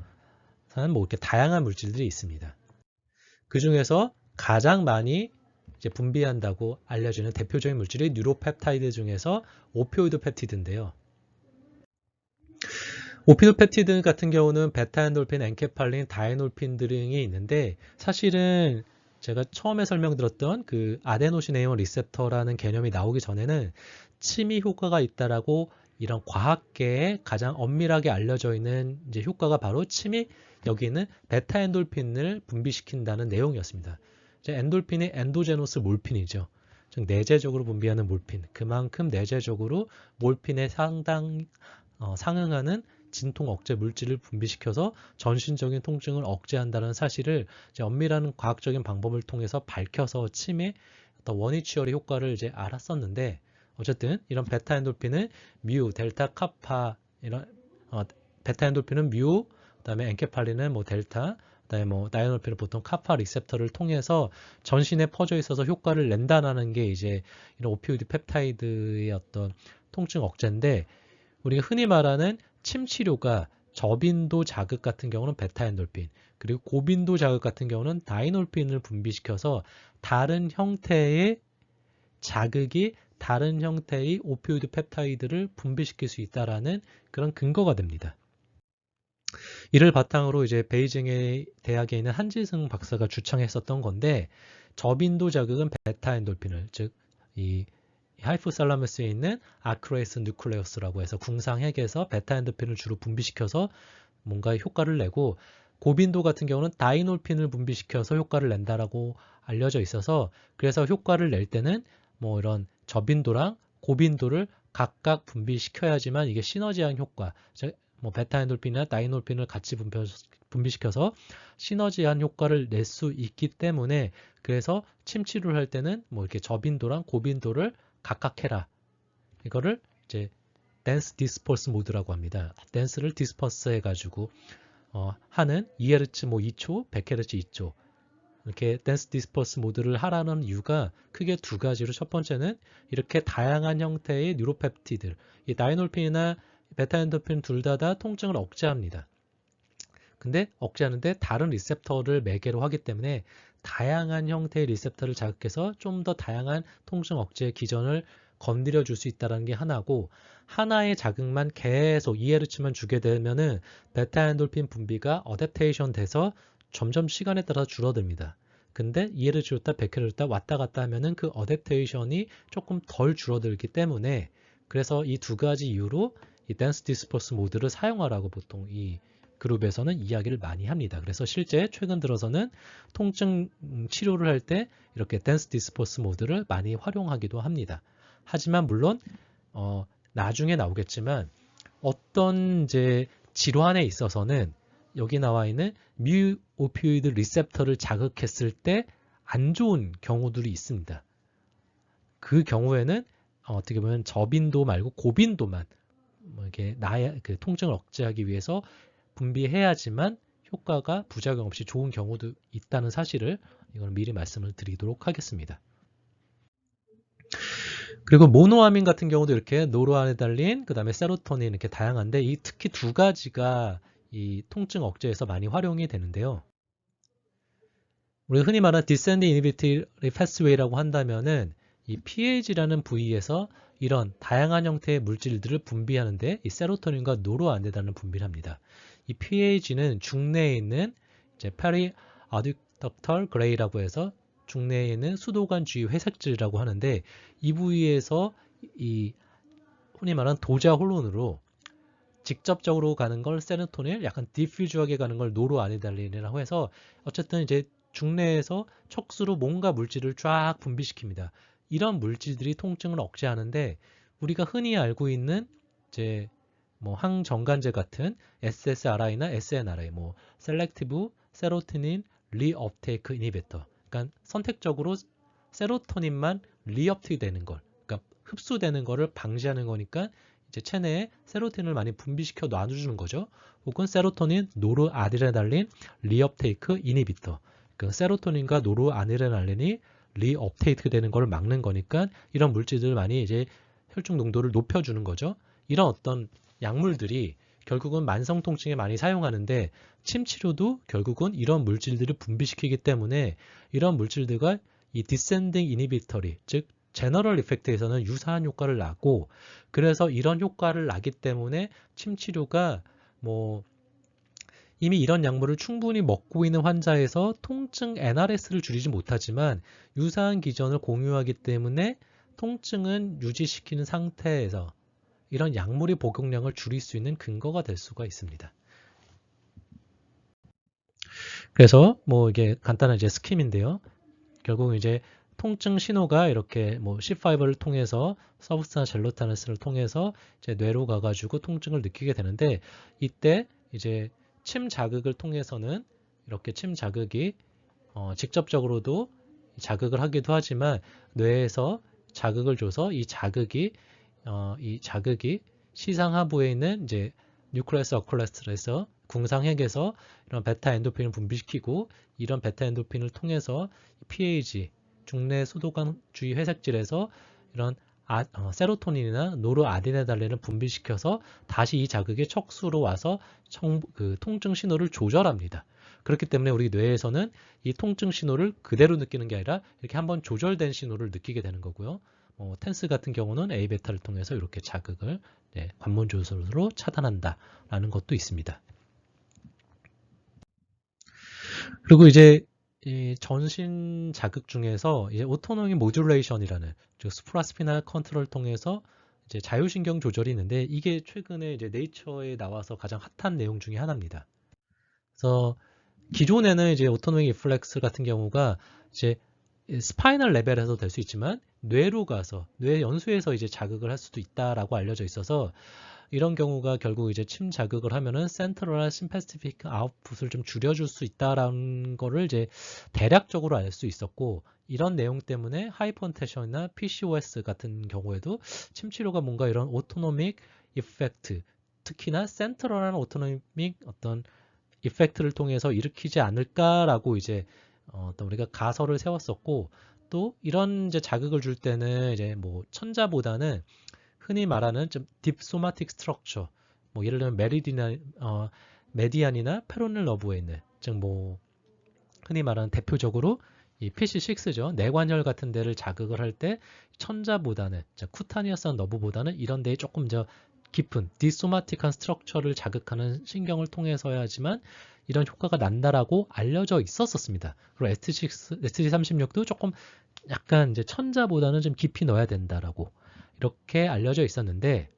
뭐 이렇게 다양한 물질들이 있습니다. 그 중에서 가장 많이 이제 분비한다고 알려지는 대표적인 물질이 뉴로펩타이드 중에서 오피오이드 펩티드인데요. 오피오이드 펩티드 같은 경우는 베타엔돌핀, 엔케팔린, 다이놀핀 등이 있는데 사실은 제가 처음에 설명드렸던 그 아데노시네이온 리셉터라는 개념이 나오기 전에는 침이 효과가 있다라고 이런 과학계에 가장 엄밀하게 알려져 있는 이제 효과가 바로 침이 여기는 베타엔돌핀을 분비시킨다는 내용이었습니다. 엔돌핀이 엔도제노스 몰핀이죠. 즉 내재적으로 분비하는 몰핀. 그만큼 내재적으로 몰핀에 상응하는 진통 억제 물질을 분비시켜서 전신적인 통증을 억제한다는 사실을 이제 엄밀한 과학적인 방법을 통해서 밝혀서 침의 어떤 원위치열의 효과를 이제 알았었는데 어쨌든 이런 베타엔돌핀은 뮤, 델타, 카파 이런 베타엔돌핀은 뮤, 그다음에 엔케팔린은 뭐 델타, 그다음에 뭐 다이놀핀은 보통 카파 리셉터를 통해서 전신에 퍼져 있어서 효과를 낸다는 게 이제 이런 오피오이드 펩타이드의 어떤 통증 억제인데 우리가 흔히 말하는 침 치료가 저빈도 자극 같은 경우는 베타엔돌핀, 그리고 고빈도 자극 같은 경우는 다이놀핀을 분비시켜서 다른 형태의 자극이 다른 형태의 오피오이드 펩타이드를 분비시킬 수 있다라는 그런 근거가 됩니다. 이를 바탕으로 이제 베이징의 대학에 있는 한지승 박사가 주창했었던 건데 저빈도 자극은 베타엔돌핀을 즉 이 하이포살라무스에 있는 아크레이스 누클레우스라고 해서 궁상핵에서 베타엔돌핀을 주로 분비시켜서 뭔가 효과를 내고 고빈도 같은 경우는 다이놀핀을 분비시켜서 효과를 낸다라고 알려져 있어서 그래서 효과를 낼 때는 뭐 이런 저빈도랑 고빈도를 각각 분비시켜야지만 이게 시너지한 효과, 즉 뭐 베타엔돌핀이나 다이놀핀을 같이 분비시켜서 시너지한 효과를 낼 수 있기 때문에 그래서 침 치료를 할 때는 뭐 이렇게 저빈도랑 고빈도를 각각 해라. 이거를 이제 댄스 디스퍼스 모드라고 합니다. 댄스를 디스퍼스 해가지고 하는 2Hz 뭐 2초, 100Hz 2초 이렇게 댄스 디스퍼스 모드를 하라는 이유가 크게 두 가지로, 첫 번째는 이렇게 다양한 형태의 뉴로펩티드, 이 다이놀핀이나 베타엔도핀 둘 다 통증을 억제합니다. 근데 억제하는데 다른 리셉터를 매개로 하기 때문에 다양한 형태의 리셉터를 자극해서 좀 더 다양한 통증 억제 기전을 건드려 줄 수 있다는 게 하나고, 하나의 자극만 계속 2Hz만 주게 되면은 베타엔돌핀 분비가 어댑테이션 돼서 점점 시간에 따라 줄어듭니다. 근데 2Hz 줬다 100Hz 줬다 왔다 갔다 하면은 그 어댑테이션이 조금 덜 줄어들기 때문에, 그래서 이 두 가지 이유로 이 댄스 디스퍼스 모드를 사용하라고 보통 이 그룹에서는 이야기를 많이 합니다. 그래서 실제 최근 들어서는 통증 치료를 할 때 이렇게 댄스 디스퍼스 모드를 많이 활용하기도 합니다. 하지만 물론 나중에 나오겠지만 어떤 이제 질환에 있어서는 여기 나와 있는 미오피오이드 리셉터를 자극했을 때 안 좋은 경우들이 있습니다. 그 경우에는 어떻게 보면 저빈도 말고 고빈도만 이렇게 나의 그 통증을 억제하기 위해서 분비해야지만 효과가 부작용 없이 좋은 경우도 있다는 사실을 이건 미리 말씀을 드리도록 하겠습니다. 그리고 모노아민 같은 경우도 이렇게 노르아드레날린, 그 다음에 세로토닌 이렇게 다양한데, 이 특히 두 가지가 이 통증 억제에서 많이 활용이 되는데요. 우리가 흔히 말하는 디센딩 이니비티리 패스웨이라고 한다면은 이 PAG라는 부위에서 이런 다양한 형태의 물질들을 분비하는데 이 세로토닌과 노르아드레날린을 분비를 합니다. 이 PAG는 중내에 있는 이제 페리 아듀덕털 그레이라고 해서 중내에 있는 수도관 주위 회색질이라고 하는데, 이 부위에서 이 흔히 말하는 도자 혼론으로 직접적으로 가는 걸 세로토닌, 약간 디퓨즈하게 가는 걸 노르아드레날린이라고 해서 어쨌든 이제 중내에서 척수로 뭔가 물질을 쫙 분비시킵니다. 이런 물질들이 통증을 억제하는데, 우리가 흔히 알고 있는 이제 뭐 항정관제 같은 SSRI나 SNRI, 뭐 셀렉티브 세로토닌 리업테이크 이니비터, 그러니까 선택적으로 세로토닌만 리업테이크 되는 걸, 그러니까 흡수되는 거를 방지하는 거니까 이제 체내에 세로토닌을 많이 분비시켜 놔주는 거죠. 혹은 세로토닌 노르아드레날린 리업테이크 이니비터, 그 세로토닌과 노르아드레날린이 리업테이크 되는 걸 막는 거니까 이런 물질들을 많이 이제 혈중 농도를 높여주는 거죠. 이런 어떤 약물들이 결국은 만성 통증에 많이 사용하는데, 침 치료도 결국은 이런 물질들을 분비시키기 때문에 이런 물질들과 이 디센딩 이니비터리, 즉 제너럴 이펙트에서는 유사한 효과를 나고, 그래서 이런 효과를 나기 때문에 침 치료가 뭐 이미 이런 약물을 충분히 먹고 있는 환자에서 통증 NRS를 줄이지 못하지만 유사한 기전을 공유하기 때문에 통증은 유지시키는 상태에서 이런 약물의 복용량을 줄일 수 있는 근거가 될 수가 있습니다. 그래서 뭐 이게 간단한 이제 스킴인데요. 결국 이제 통증 신호가 이렇게 뭐 C5를 통해서 서브스탄 젤로타네스를 통해서 이제 뇌로 가가지고 통증을 느끼게 되는데, 이때 이제 침 자극을 통해서는 이렇게 침 자극이 직접적으로도 자극을 하기도 하지만 뇌에서 자극을 줘서 이 자극이 시상하부에 있는 이제 뉴클레스 어쿨레스에서 궁상핵에서 이런 베타 엔도핀을 분비시키고, 이런 베타 엔도핀을 통해서 PAG 중내 수도관 주위 회색질에서 이런 세로토닌이나 노르아드레날린을 분비시켜서 다시 이 자극이 척수로 와서 그 통증 신호를 조절합니다. 그렇기 때문에 우리 뇌에서는 이 통증 신호를 그대로 느끼는 게 아니라 이렇게 한번 조절된 신호를 느끼게 되는 거고요. 텐스 같은 경우는 A베타를 통해서 이렇게 자극을 관문 조절으로 차단한다라는 것도 있습니다. 그리고 이제 이 전신 자극 중에서 이제 오토노미 모듈레이션이라는, 즉 수프라스피날 컨트롤을 통해서 이제 자율신경 조절이 있는데, 이게 최근에 이제 네이처에 나와서 가장 핫한 내용 중에 하나입니다. 그래서 기존에는 이제 오토노믹 리플렉스 같은 경우가 이제 스파이널 레벨에서 될 수 있지만 뇌로 가서 뇌 연수에서 이제 자극을 할 수도 있다라고 알려져 있어서, 이런 경우가 결국 이제 침 자극을 하면은 센트럴 심패스티픽 아웃풋을 좀 줄여줄 수 있다라는 거를 이제 대략적으로 알 수 있었고, 이런 내용 때문에 하이퍼텐션이나 PCOS 같은 경우에도 침 치료가 뭔가 이런 오토노믹 이펙트, 특히나 센트럴한 오토노믹 어떤 이펙트를 통해서 일으키지 않을까라고 이제 또 우리가 가설을 세웠었고, 또 이런 이제 자극을 줄 때는 이제 뭐 천자보다는 흔히 말하는 좀 딥소마틱 스트럭처, 뭐 예를 들면 메디안이나 페로넬 너브에 있는, 즉 뭐 흔히 말하는 대표적으로 이 PC6죠. 뇌관열 같은 데를 자극을 할 때 천자보다는, 쿠타니어스 너브보다는 이런 데에 조금 더 깊은 디소마틱한 스트럭처를 자극하는 신경을 통해서야지만 이런 효과가 난다라고 알려져 있었습니다. 그리고 ST36도 조금 약간 이제 천자보다는 좀 깊이 넣어야 된다라고 이렇게 알려져 있었는데,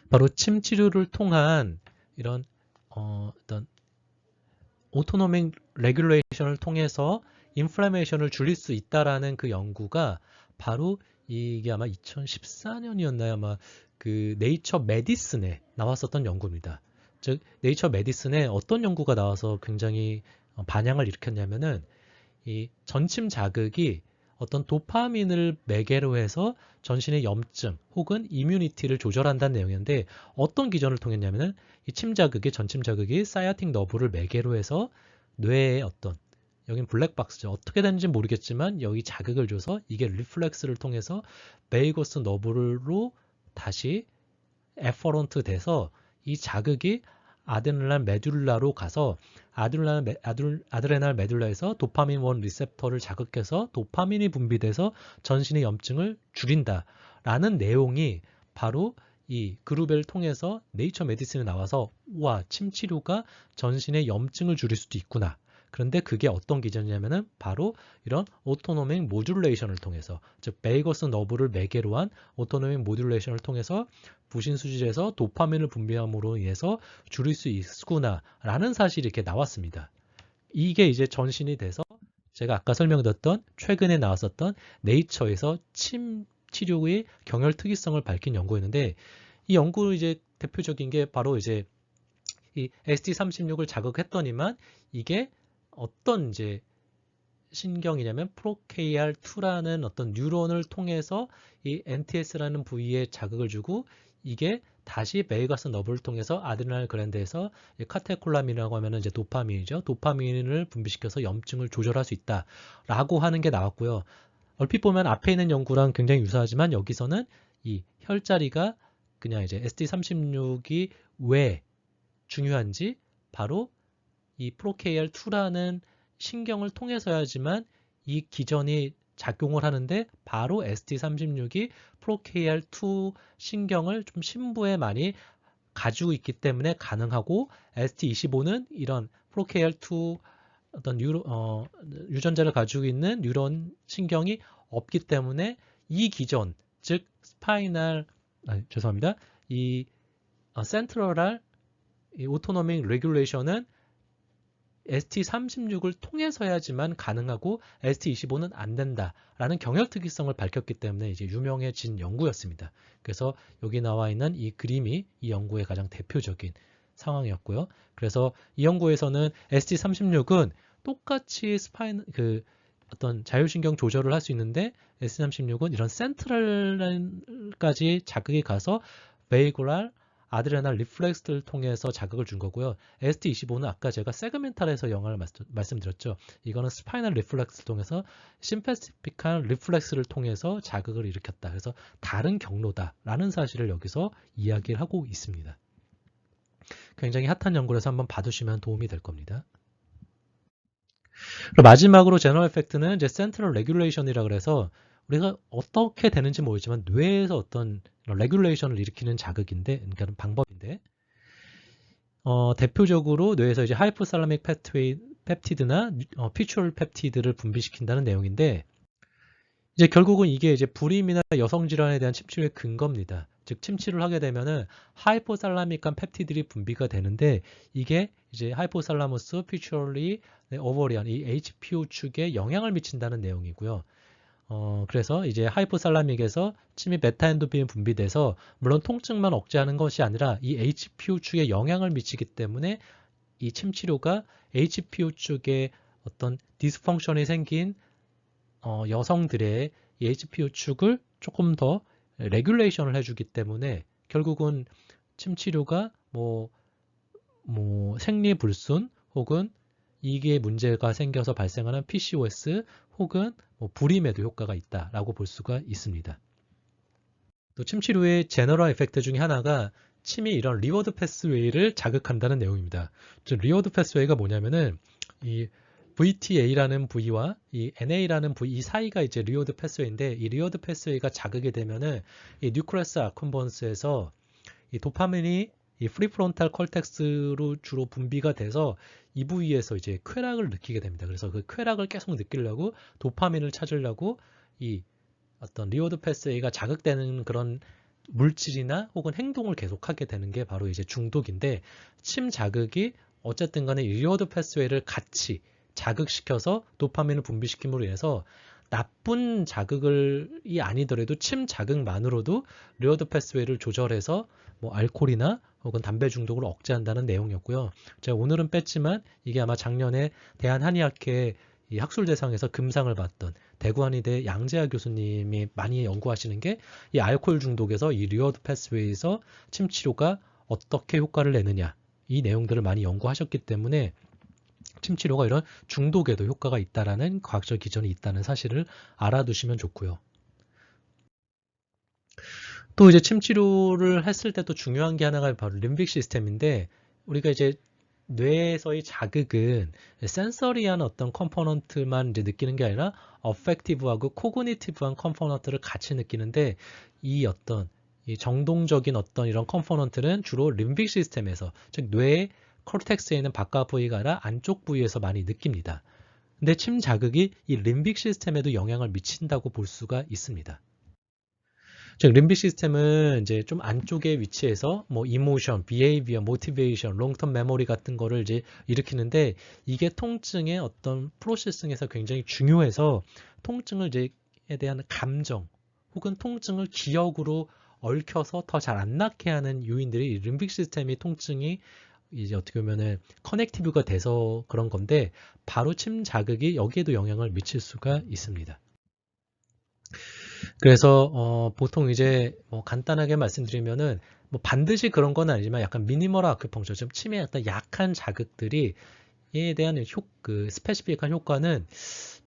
바로 침 치료를 통한 이런 어떤 오토노믹 레귤레이션을 통해서 인플라메이션을 줄일 수 있다라는 그 연구가 바로 이게 아마 2014년이었나요? 아마 그 네이처 메디슨에 나왔었던 연구입니다. 즉 네이처 메디슨에 어떤 연구가 나와서 굉장히 반향을 일으켰냐면은 이 전침 자극이 어떤 도파민을 매개로 해서 전신의 염증 혹은 이뮤니티를 조절한다는 내용이었는데, 어떤 기전을 통했냐면은 이 침자극이 전침 자극이 사이아틱 너브를 매개로 해서 뇌의 어떤, 여긴 블랙박스죠. 어떻게 되는지 모르겠지만 여기 자극을 줘서 이게 리플렉스를 통해서 베이거스 너브로 다시 에퍼런트 돼서 이 자극이 아드레날 메듈라로 가서 아드레날 메듈라에서 도파민 1 리셉터를 자극해서 도파민이 분비돼서 전신의 염증을 줄인다라는 내용이 바로 이 그룹을 통해서 네이처 메디슨에 나와서, 와, 침 치료가 전신의 염증을 줄일 수도 있구나. 그런데 그게 어떤 기전이냐면은 바로 이런 오토노믹 모듈레이션을 통해서, 즉 베이거스 너브를 매개로 한 오토노믹 모듈레이션을 통해서 부신 수질에서 도파민을 분비함으로 인해서 줄일 수 있구나라는 사실이 이렇게 나왔습니다. 이게 이제 전신이 돼서 제가 아까 설명드렸던 최근에 나왔었던 네이처에서 침 치료의 경혈 특이성을 밝힌 연구였는데, 이 연구 이제 대표적인 게 바로 이제 이 ST36을 자극했더니만 이게 어떤 이제 신경이냐면 프로KR2라는 어떤 뉴런을 통해서 이 NTS라는 부위에 자극을 주고, 이게 다시 베이거스 너브를 통해서 아드레날 글랜드에서 카테콜라민이라고 하면 이제 도파민이죠. 도파민을 분비시켜서 염증을 조절할 수 있다라고 하는 게 나왔고요. 얼핏 보면 앞에 있는 연구랑 굉장히 유사하지만 여기서는 이 혈자리가 그냥 이제 ST36이 왜 중요한지, 바로 이 프로KR2라는 신경을 통해서야지만 이 기전이 작용을 하는데, 바로 ST36이 프로KR2 신경을 좀 심부에 많이 가지고 있기 때문에 가능하고, ST25는 이런 프로KR2 어떤 유전자를 가지고 있는 뉴런 신경이 없기 때문에 이 기전, 즉 스파이널, 죄송합니다. 이 센트럴할 이 오토노믹 레귤레이션은 ST36을 통해서야지만 가능하고 ST25는 안 된다라는 경혈 특이성을 밝혔기 때문에 이제 유명해진 연구였습니다. 그래서 여기 나와 있는 이 그림이 이 연구의 가장 대표적인 상황이었고요. 그래서 이 연구에서는 ST36은 똑같이 어떤 자율신경 조절을 할 수 있는데, ST36은 이런 센트럴까지 자극이 가서 베이고랄 아드레날 리플렉스를 통해서 자극을 준 거고요. ST25는 아까 제가 세그멘탈에서 영향을 말씀드렸죠. 이거는 스파이널 리플렉스를 통해서 심패시픽한 리플렉스를 통해서 자극을 일으켰다. 그래서 다른 경로다라는 사실을 여기서 이야기를 하고 있습니다. 굉장히 핫한 연구라서 한번 봐두시면 도움이 될 겁니다. 그리고 마지막으로 제너럴 에펙트는 이제 센트럴 레귤레이션이라 그래서 우리가 어떻게 되는지 모르지만 뇌에서 어떤 레귤레이션을 일으키는 자극인데, 그러니까 방법인데, 대표적으로 뇌에서 이제 하이포살라믹 펩티드나 피추럴 펩티드를 분비시킨다는 내용인데, 이제 결국은 이게 이제 불임이나 여성 질환에 대한 침치료의 근거입니다. 즉 침치료를 하게 되면은 하이포살라믹한 펩티들이 분비가 되는데, 이게 이제 하이포살라무스, 피추럴리, 오버리안 이 HPO 축에 영향을 미친다는 내용이고요. 그래서 이제 하이포살라믹에서 침이 베타엔도핀이 분비돼서 물론 통증만 억제하는 것이 아니라 이 HPO 축에 영향을 미치기 때문에 이 침치료가 HPO 축에 어떤 디스펑션이 생긴 여성들의 이 HPO 축을 조금 더 레귤레이션을 해주기 때문에 결국은 침치료가 뭐 생리불순 혹은 이게 문제가 생겨서 발생하는 PCOS 혹은 불임에도 효과가 있다라고 볼 수가 있습니다. 또 침 치료의 제너럴 에펙트 중에 하나가 침이 이런 리워드 패스웨이를 자극한다는 내용입니다. 즉 리워드 패스웨이가 뭐냐면은 이 VTA라는 부위와 이 NA라는 부위 이 사이가 이제 리워드 패스웨이인데 이 리워드 패스웨이가 자극이 되면은 이 뉴클레스 아쿰번스에서 이 도파민이 이 프리프론탈 컬텍스로 주로 분비가 돼서 이 부위에서 이제 쾌락을 느끼게 됩니다. 그래서 그 쾌락을 계속 느끼려고 도파민을 찾으려고 이 어떤 리워드 패스웨이가 자극되는 그런 물질이나 혹은 행동을 계속하게 되는 게 바로 이제 중독인데 침 자극이 어쨌든 간에 리워드 패스웨이를 같이 자극시켜서 도파민을 분비시킴으로 인해서 나쁜 자극이 아니더라도 침 자극만으로도 리워드 패스웨이를 조절해서 뭐 알코올이나 혹은 담배 중독을 억제한다는 내용이었고요. 제가 오늘은 뺐지만 이게 아마 작년에 대한한의학회 이 학술대상에서 금상을 받던 대구한의대 양재하 교수님이 많이 연구하시는 게 이 알코올 중독에서 이 리워드 패스웨이에서 침 치료가 어떻게 효과를 내느냐 이 내용들을 많이 연구하셨기 때문에 침 치료가 이런 중독에도 효과가 있다라는 과학적 기전이 있다는 사실을 알아두시면 좋고요. 또 이제 침 치료를 했을 때 또 중요한 게 하나가 바로 림빅 시스템인데 우리가 이제 뇌에서의 자극은 센서리한 어떤 컴포넌트만 이제 느끼는 게 아니라 어펙티브하고 코그니티브한 컴포넌트를 같이 느끼는데 이 어떤 이 정동적인 어떤 이런 컴포넌트는 주로 림빅 시스템에서 즉 뇌의 코르텍스에 있는 바깥 부위가 아니라 안쪽 부위에서 많이 느낍니다. 근데 침 자극이 이 림빅 시스템에도 영향을 미친다고 볼 수가 있습니다. 즉 림빅 시스템은 이제 좀 안쪽에 위치해서 뭐 이모션, 비헤이비어, 모티베이션, 롱텀 메모리 같은 거를 이제 일으키는데 이게 통증의 어떤 프로세싱에서 굉장히 중요해서 통증을 이제에 대한 감정 혹은 통증을 기억으로 얽혀서 더 잘 안 낫게 하는 요인들이 림빅 시스템이 통증이 이제 어떻게 보면은 커넥티브가 돼서 그런 건데 바로 침 자극이 여기에도 영향을 미칠 수가 있습니다. 그래서 보통 이제 뭐 간단하게 말씀드리면은 뭐 반드시 그런 건 아니지만 약간 미니멀 아큐펑처, 좀 침의 어떤 약한 자극들이 에 대한 그 스페시픽한 효과는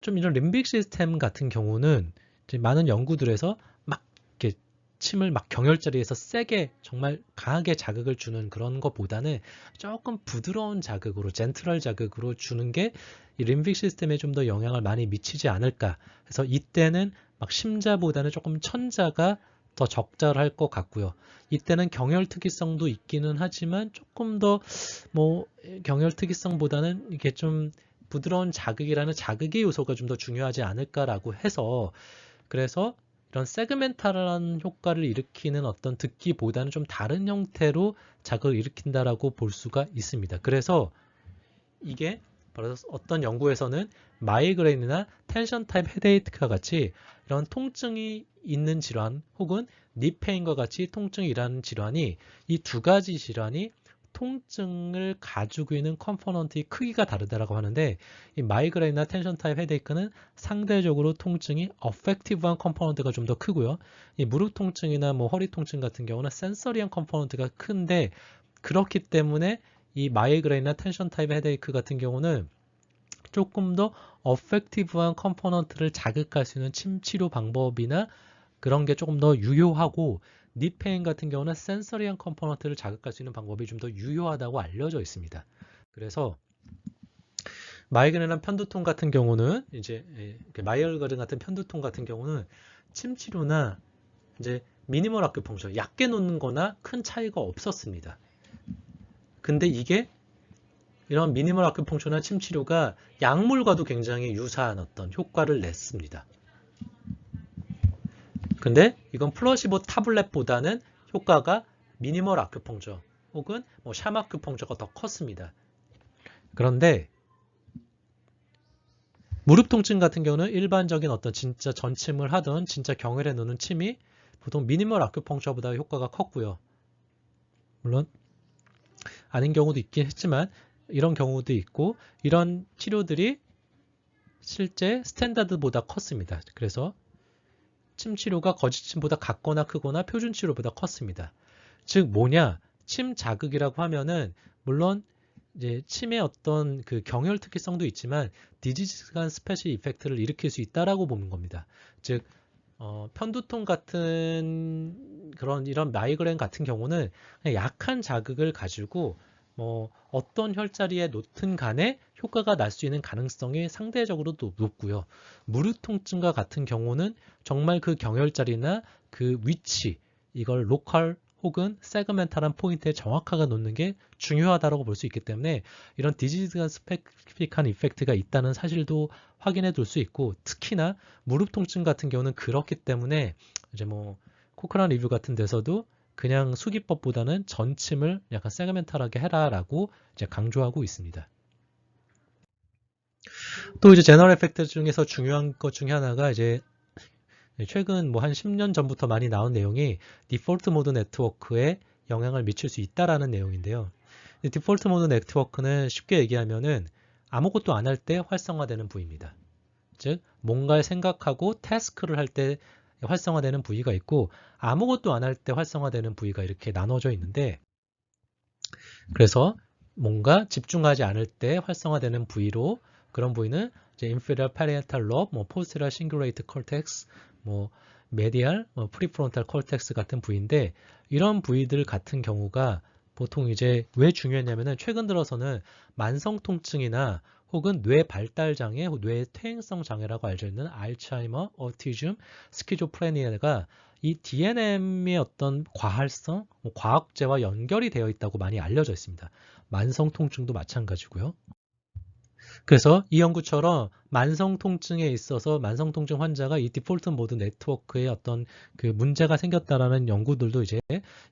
좀 이런 림빅 시스템 같은 경우는 이제 많은 연구들에서 막 이렇게 침을 막 경혈자리에서 세게 정말 강하게 자극을 주는 그런 것보다는 조금 부드러운 자극으로 젠틀할 자극으로 주는 게 이 림빅 시스템에 좀 더 영향을 많이 미치지 않을까. 그래서 이때는 막 심자보다는 조금 천자가 더 적절할 것 같고요. 이때는 경혈 특이성도 있기는 하지만 조금 더 뭐 경혈 특이성보다는 이게 좀 부드러운 자극이라는 자극의 요소가 좀 더 중요하지 않을까라고 해서 그래서 이런 세그멘탈한 효과를 일으키는 어떤 듣기보다는 좀 다른 형태로 자극을 일으킨다라고 볼 수가 있습니다. 그래서 이게 바로 어떤 연구에서는 마이그레인이나 텐션 타입 헤데이크와 같이 이런 통증이 있는 질환 혹은 니페인과 같이 통증이 일어나는 질환이 이 두 가지 질환이 통증을 가지고 있는 컴포넌트의 크기가 다르다라고 하는데 이 마이그레인이나 텐션 타입 헤데이크는 상대적으로 통증이 어펙티브한 컴포넌트가 좀 더 크고요. 이 무릎 통증이나 뭐 허리 통증 같은 경우는 센서리한 컴포넌트가 큰데 그렇기 때문에 이 마이그레인이나 텐션 타입 헤데이크 같은 경우는 조금 더 어펙티브한 컴포넌트를 자극할 수 있는 침 치료 방법이나 그런 게 조금 더 유효하고 니페인 같은 경우는 센서리한 컴포넌트를 자극할 수 있는 방법이 좀 더 유효하다고 알려져 있습니다. 그래서 마이그레인이나 편두통 같은 경우는 이제 마이그레인 같은 편두통 같은 경우는 침 치료나 이제 미니멀 아큐펑처 얕게 놓는 거나 큰 차이가 없었습니다. 근데 이게 이런 미니멀 아큐펑처나 침 치료가 약물과도 굉장히 유사한 어떤 효과를 냈습니다. 근데 이건 플러시보 타블렛보다는 효과가 미니멀 아큐펑처 혹은 뭐 샴 아큐펑처가 더 컸습니다. 그런데 무릎 통증 같은 경우는 일반적인 어떤 진짜 전침을 하던 진짜 경혈에 놓는 침이 보통 미니멀 아큐펑처보다 효과가 컸고요. 물론 아닌 경우도 있긴 했지만 이런 경우도 있고 이런 치료들이 실제 스탠다드보다 컸습니다. 그래서 침 치료가 거짓침보다 같거나 크거나 표준 치료보다 컸습니다. 즉 뭐냐? 침 자극이라고 하면은 물론 이제 침의 어떤 그 경혈 특이성도 있지만 디지즈 간 스페셜 이펙트를 일으킬 수 있다라고 보는 겁니다. 즉 편두통 같은 이런 마이그레인 같은 경우는 그냥 약한 자극을 가지고 뭐 어떤 혈자리에 놓든 간에 효과가 날 수 있는 가능성이 상대적으로 높고요. 무릎 통증과 같은 경우는 정말 그 경혈자리나 그 위치, 이걸 로컬 혹은 세그멘탈한 포인트에 정확하게 놓는 게 중요하다고 볼 수 있기 때문에 이런 디지즈가 스페시픽한 이펙트가 있다는 사실도 확인해 둘 수 있고, 특히나 무릎 통증 같은 경우는 그렇기 때문에 이제 뭐 코크란 리뷰 같은 데서도 그냥 수기법보다는 전침을 약간 세그멘탈하게 해라라고 이제 강조하고 있습니다. 또 이제 제너럴 에펙트 중에서 중요한 것 중에 하나가 이제 최근 뭐 한 10년 전부터 많이 나온 내용이 디폴트 모드 네트워크에 영향을 미칠 수 있다라는 내용인데요. 디폴트 모드 네트워크는 쉽게 얘기하면은 아무것도 안 할 때 활성화되는 부위입니다. 즉 뭔가를 생각하고 태스크를 할 때 활성화되는 부위가 있고, 아무것도 안 할 때 활성화되는 부위가 이렇게 나눠져 있는데, 그래서 뭔가 집중하지 않을 때 활성화되는 부위로, 그런 부위는 이제 inferior parietal lobe, 뭐 posterior cingulate cortex, 뭐 medial, 뭐 prefrontal cortex 같은 부위인데, 이런 부위들 같은 경우가 보통 이제 왜 중요했냐면은 최근 들어서는 만성 통증이나 혹은 뇌 발달 장애, 뇌 퇴행성 장애라고 알려져 있는 알츠하이머, 어티즘, 스키조프레니아가 이 DNM의 어떤 과할성, 과학제와 연결이 되어 있다고 많이 알려져 있습니다. 만성 통증도 마찬가지고요. 그래서 이 연구처럼 만성 통증에 있어서 만성 통증 환자가 이 디폴트 모드 네트워크에 어떤 그 문제가 생겼다라는 연구들도 이제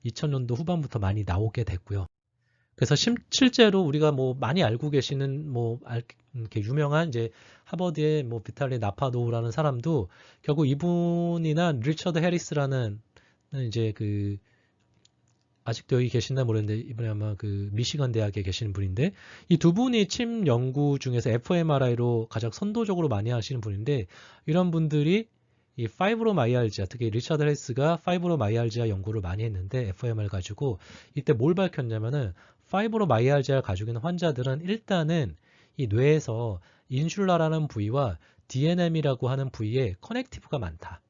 2000년도 후반부터 많이 나오게 됐고요. 그래서 실제로 우리가 뭐 많이 알고 계시는 이렇게 유명한 이제 하버드의 뭐 비탈리 나파도우라는 사람도 결국 이분이나 리처드 해리스라는 이제 그 아직도 여기 계신다 모르는데 이번에 아마 그 미시간 대학에 계시는 분인데, 이 두 분이 침 연구 중에서 fMRI로 가장 선도적으로 많이 하시는 분인데, 이런 분들이 이 파이브로마이알지아, 특히 리처드 해리스가 파이브로마이알지아 연구를 많이 했는데 fMR 가지고 이때 뭘 밝혔냐면은 파이브로마이알지아를 가지고 있는 환자들은 일단은 이 뇌에서 인슐라라는 부위와 DNM이라고 하는 부위에 커넥티브가 많다.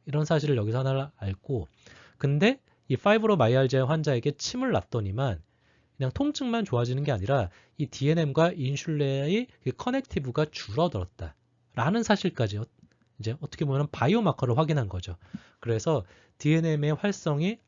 이런 사실을 여기서 하나 알고, 근데 이 파이브로마이알지아 환자에게 침을 놨더니만 그냥 통증만 좋아지는 게 아니라 이 DNM과 인슐레의 커넥티브가 줄어들었다 라는 사실까지 이제 어떻게 보면 바이오마커를 확인한 거죠. 그래서 DNM의 활성이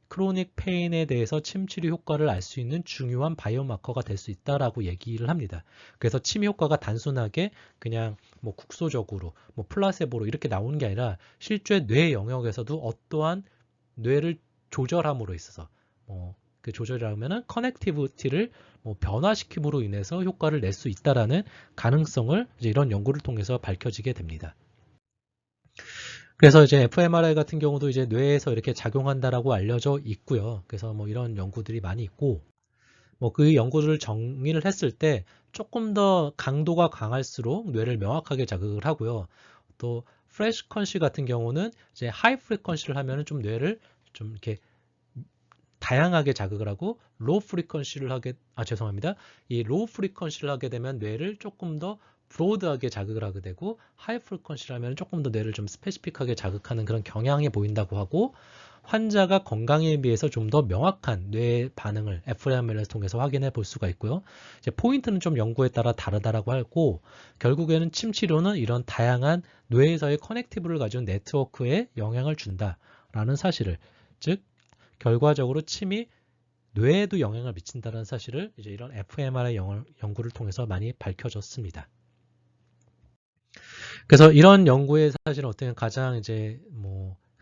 크로닉 페인에 대해서 침 치료 효과를 알 수 있는 중요한 바이오마커가 될 수 있다라고 얘기를 합니다. 그래서 침 효과가 단순하게 그냥 뭐 국소적으로 뭐 플라세보로 이렇게 나오는 게 아니라 실제 뇌 영역에서도 어떠한 뇌를 조절함으로 있어서 그 조절이라면은 커넥티비티를 변화시킴으로 인해서 효과를 낼 수 있다라는 가능성을 이제 이런 연구를 통해서 밝혀지게 됩니다. 그래서 이제 fMRI 같은 경우도 이제 뇌에서 이렇게 작용한다라고 알려져 있고요. 그래서 뭐 이런 연구들이 많이 있고, 뭐 그 연구를 정리를 했을 때 조금 더 강도가 강할수록 뇌를 명확하게 자극을 하고요. 또 프레시퀀시 같은 경우는 이제 하이 프리퀀시를 하면은 좀 뇌를 좀 이렇게 다양하게 자극을 하고, 로우 프리퀀시를 죄송합니다. 이 로우 프리퀀시를 하게 되면 뇌를 조금 더 브로드하게 자극을 하게 되고, 하이 프리퀀시를 하면 조금 더 뇌를 좀 스페시픽하게 자극하는 그런 경향이 보인다고 하고, 환자가 건강에 비해서 좀 더 명확한 뇌 반응을 fMRI를 통해서 확인해 볼 수가 있고요. 이제 포인트는 좀 연구에 따라 다르다라고 하고, 결국에는 침 치료는 이런 다양한 뇌에서의 커넥티브를 가진 네트워크에 영향을 준다라는 사실을, 즉 결과적으로 침이 뇌에도 영향을 미친다는 사실을 이제 이런 fMRI 연구를 통해서 많이 밝혀졌습니다. 그래서 이런 연구의 사실은 어떻게 가장 이제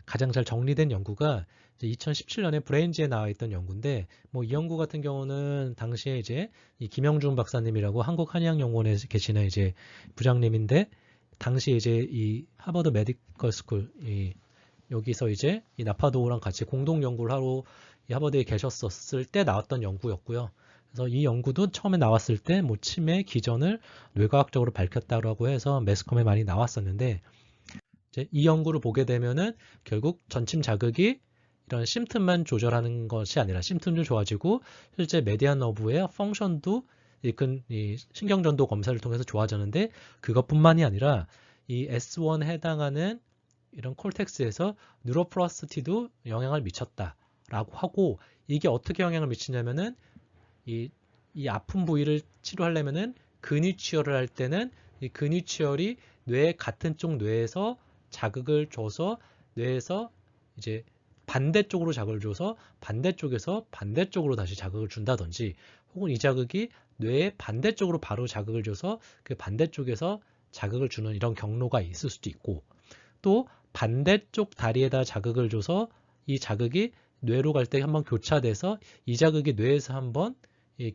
가장 잘 정리된 연구가 이제 2017년에 브레인지에 나와 있던 연구인데, 이 연구 같은 경우는 당시에 이제 이 김영준 박사님이라고 한국한의학연구원에 계시는 이제 부장님인데, 당시에 이제 이 하버드 메디컬 스쿨 여기서 이제 이 나파도우랑 같이 공동 연구를 하러 이 하버드에 계셨었을 때 나왔던 연구였고요. 그래서 이 연구도 처음에 나왔을 때 침의 기전을 뇌과학적으로 밝혔다고 해서 매스컴에 많이 나왔었는데, 이제 이 연구를 보게 되면은 결국 전침 자극이 이런 심틈만 조절하는 것이 아니라 심틈도 좋아지고 실제 메디안 너브의 펑션도 이 신경전도 검사를 통해서 좋아졌는데 그것뿐만이 아니라 이 S1에 해당하는 이런 콜텍스에서 뉴로플라스티도 영향을 미쳤다라고 하고 이게 어떻게 영향을 미치냐면은 이 아픈 부위를 치료하려면은 근위치열을 할 때는 이 근위치열이 뇌 같은 쪽 뇌에서 자극을 줘서 뇌에서 이제 반대쪽으로 자극을 줘서 반대쪽에서 반대쪽으로 다시 자극을 준다든지 혹은 이 자극이 뇌의 반대쪽으로 바로 자극을 줘서 그 반대쪽에서 자극을 주는 이런 경로가 있을 수도 있고 또 반대쪽 다리에다 자극을 줘서 이 자극이 뇌로 갈 때 한번 교차돼서 이 자극이 뇌에서 한번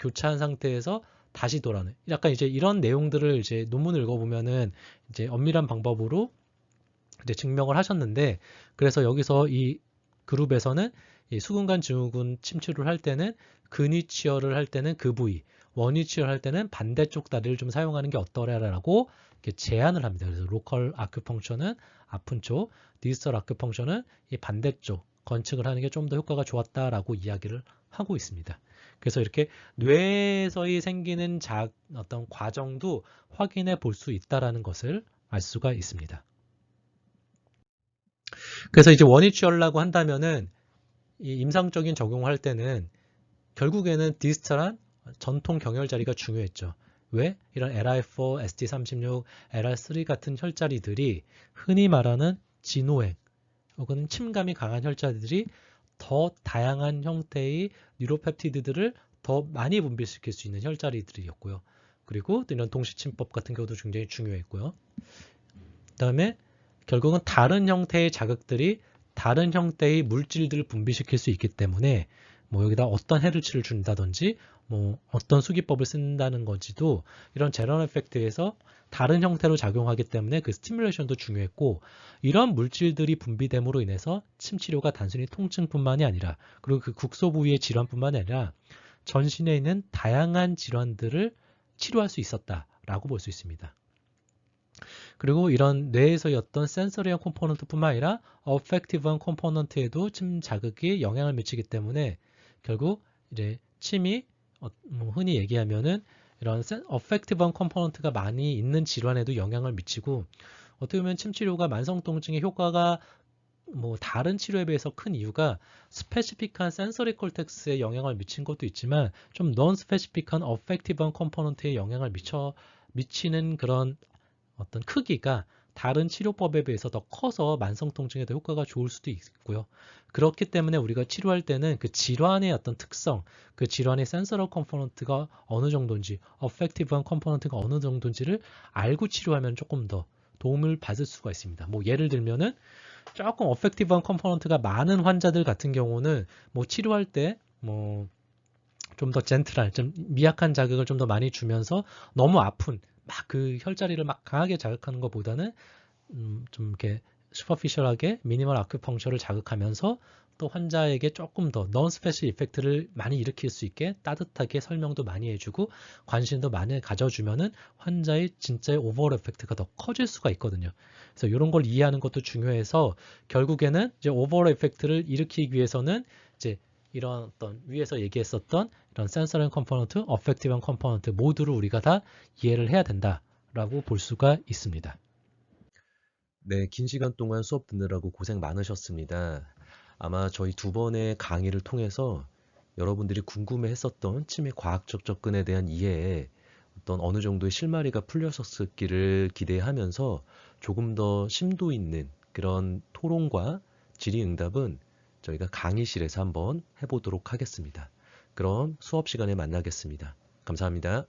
교차한 상태에서 다시 돌아오는 약간 이제 이런 내용들을 이제 논문을 읽어보면은 이제 엄밀한 방법으로 이제 증명을 하셨는데 그래서 여기서 이 그룹에서는 이 수근관 증후군 침치료를 할 때는 근위치열을 할 때는 그 부위, 원위치열 할 때는 반대쪽 다리를 좀 사용하는 게 어떠냐라고 이렇게 제안을 합니다. 그래서 로컬 아큐펑처는 아픈 쪽, 디지털 아큐펑처는 이 반대쪽 건측을 하는 게 좀 더 효과가 좋았다라고 이야기를 하고 있습니다. 그래서 이렇게 뇌에서의 생기는 어떤 과정도 확인해 볼 수 있다라는 것을 알 수가 있습니다. 그래서 이제 원위치열이라고 한다면은 이 임상적인 적용할 때는 결국에는 디스탈한 전통 경혈 자리가 중요했죠. 왜? 이런 LR4, ST36, LR3 같은 혈자리들이 흔히 말하는 진호행 혹은 침감이 강한 혈자리들이 더 다양한 형태의 뉴로펩티드들을 더 많이 분비시킬 수 있는 혈자리들이었고요. 그리고 또 이런 동시침법 같은 경우도 굉장히 중요했고요. 그다음에 결국은 다른 형태의 자극들이 다른 형태의 물질들을 분비시킬 수 있기 때문에 뭐 여기다 어떤 해를 준다든지 뭐 어떤 수기법을 쓴다는 건지도 이런 제런 에펙트에서 다른 형태로 작용하기 때문에 그 스티뮬레이션도 중요했고 이런 물질들이 분비됨으로 인해서 침치료가 단순히 통증뿐만이 아니라 그리고 그 국소 부위의 질환뿐만이 아니라 전신에 있는 다양한 질환들을 치료할 수 있었다라고 볼 수 있습니다. 그리고 이런 뇌에서의 어떤 센서리한 컴포넌트뿐만 아니라 어펙티브한 컴포넌트에도 침 자극이 영향을 미치기 때문에 결국 이제 침이 뭐 흔히 얘기하면은 이런 어펙티브한 컴포넌트가 많이 있는 질환에도 영향을 미치고 어떻게 보면 침 치료가 만성 통증의 효과가 뭐 다른 치료에 비해서 큰 이유가 스페시픽한 센서리 콜텍스에 영향을 미친 것도 있지만 좀 non 스페시픽한 어펙티브한 컴포넌트에 영향을 미치는 그런 어떤 크기가 다른 치료법에 비해서 더 커서 만성 통증에도 효과가 좋을 수도 있고요. 그렇기 때문에 우리가 치료할 때는 그 질환의 어떤 특성, 그 질환의 센서럴 컴포넌트가 어느 정도인지, 어펙티브한 컴포넌트가 어느 정도인지를 알고 치료하면 조금 더 도움을 받을 수가 있습니다. 뭐 예를 들면은 조금 어펙티브한 컴포넌트가 많은 환자들 같은 경우는 뭐 치료할 때 뭐 좀 더 젠틀한, 좀 미약한 자극을 좀 더 많이 주면서 너무 아픈 막 그 혈자리를 막 강하게 자극하는 것보다는 좀 이렇게 슈퍼피셜하게 미니멀 아큐펑처를 자극하면서 또 환자에게 조금 더 non special 이펙트를 많이 일으킬 수 있게 따뜻하게 설명도 많이 해주고 관심도 많이 가져주면은 환자의 진짜의 오버올 에펙트가 더 커질 수가 있거든요. 그래서 이런 걸 이해하는 것도 중요해서 결국에는 이제 오버올 에펙트를 일으키기 위해서는 이제 이런 어떤 위에서 얘기했었던 이런 센서럴 컴포넌트, 어펙티브한 컴포넌트 모두를 우리가 다 이해를 해야 된다라고 볼 수가 있습니다. 네, 긴 시간 동안 수업 듣느라고 고생 많으셨습니다. 아마 저희 두 번의 강의를 통해서 여러분들이 궁금해했었던 치매 과학적 접근에 대한 이해에 어느 정도의 실마리가 풀렸었기를 기대하면서 조금 더 심도 있는 그런 토론과 질의응답은 저희가 강의실에서 한번 해보도록 하겠습니다. 그럼 수업 시간에 만나겠습니다. 감사합니다.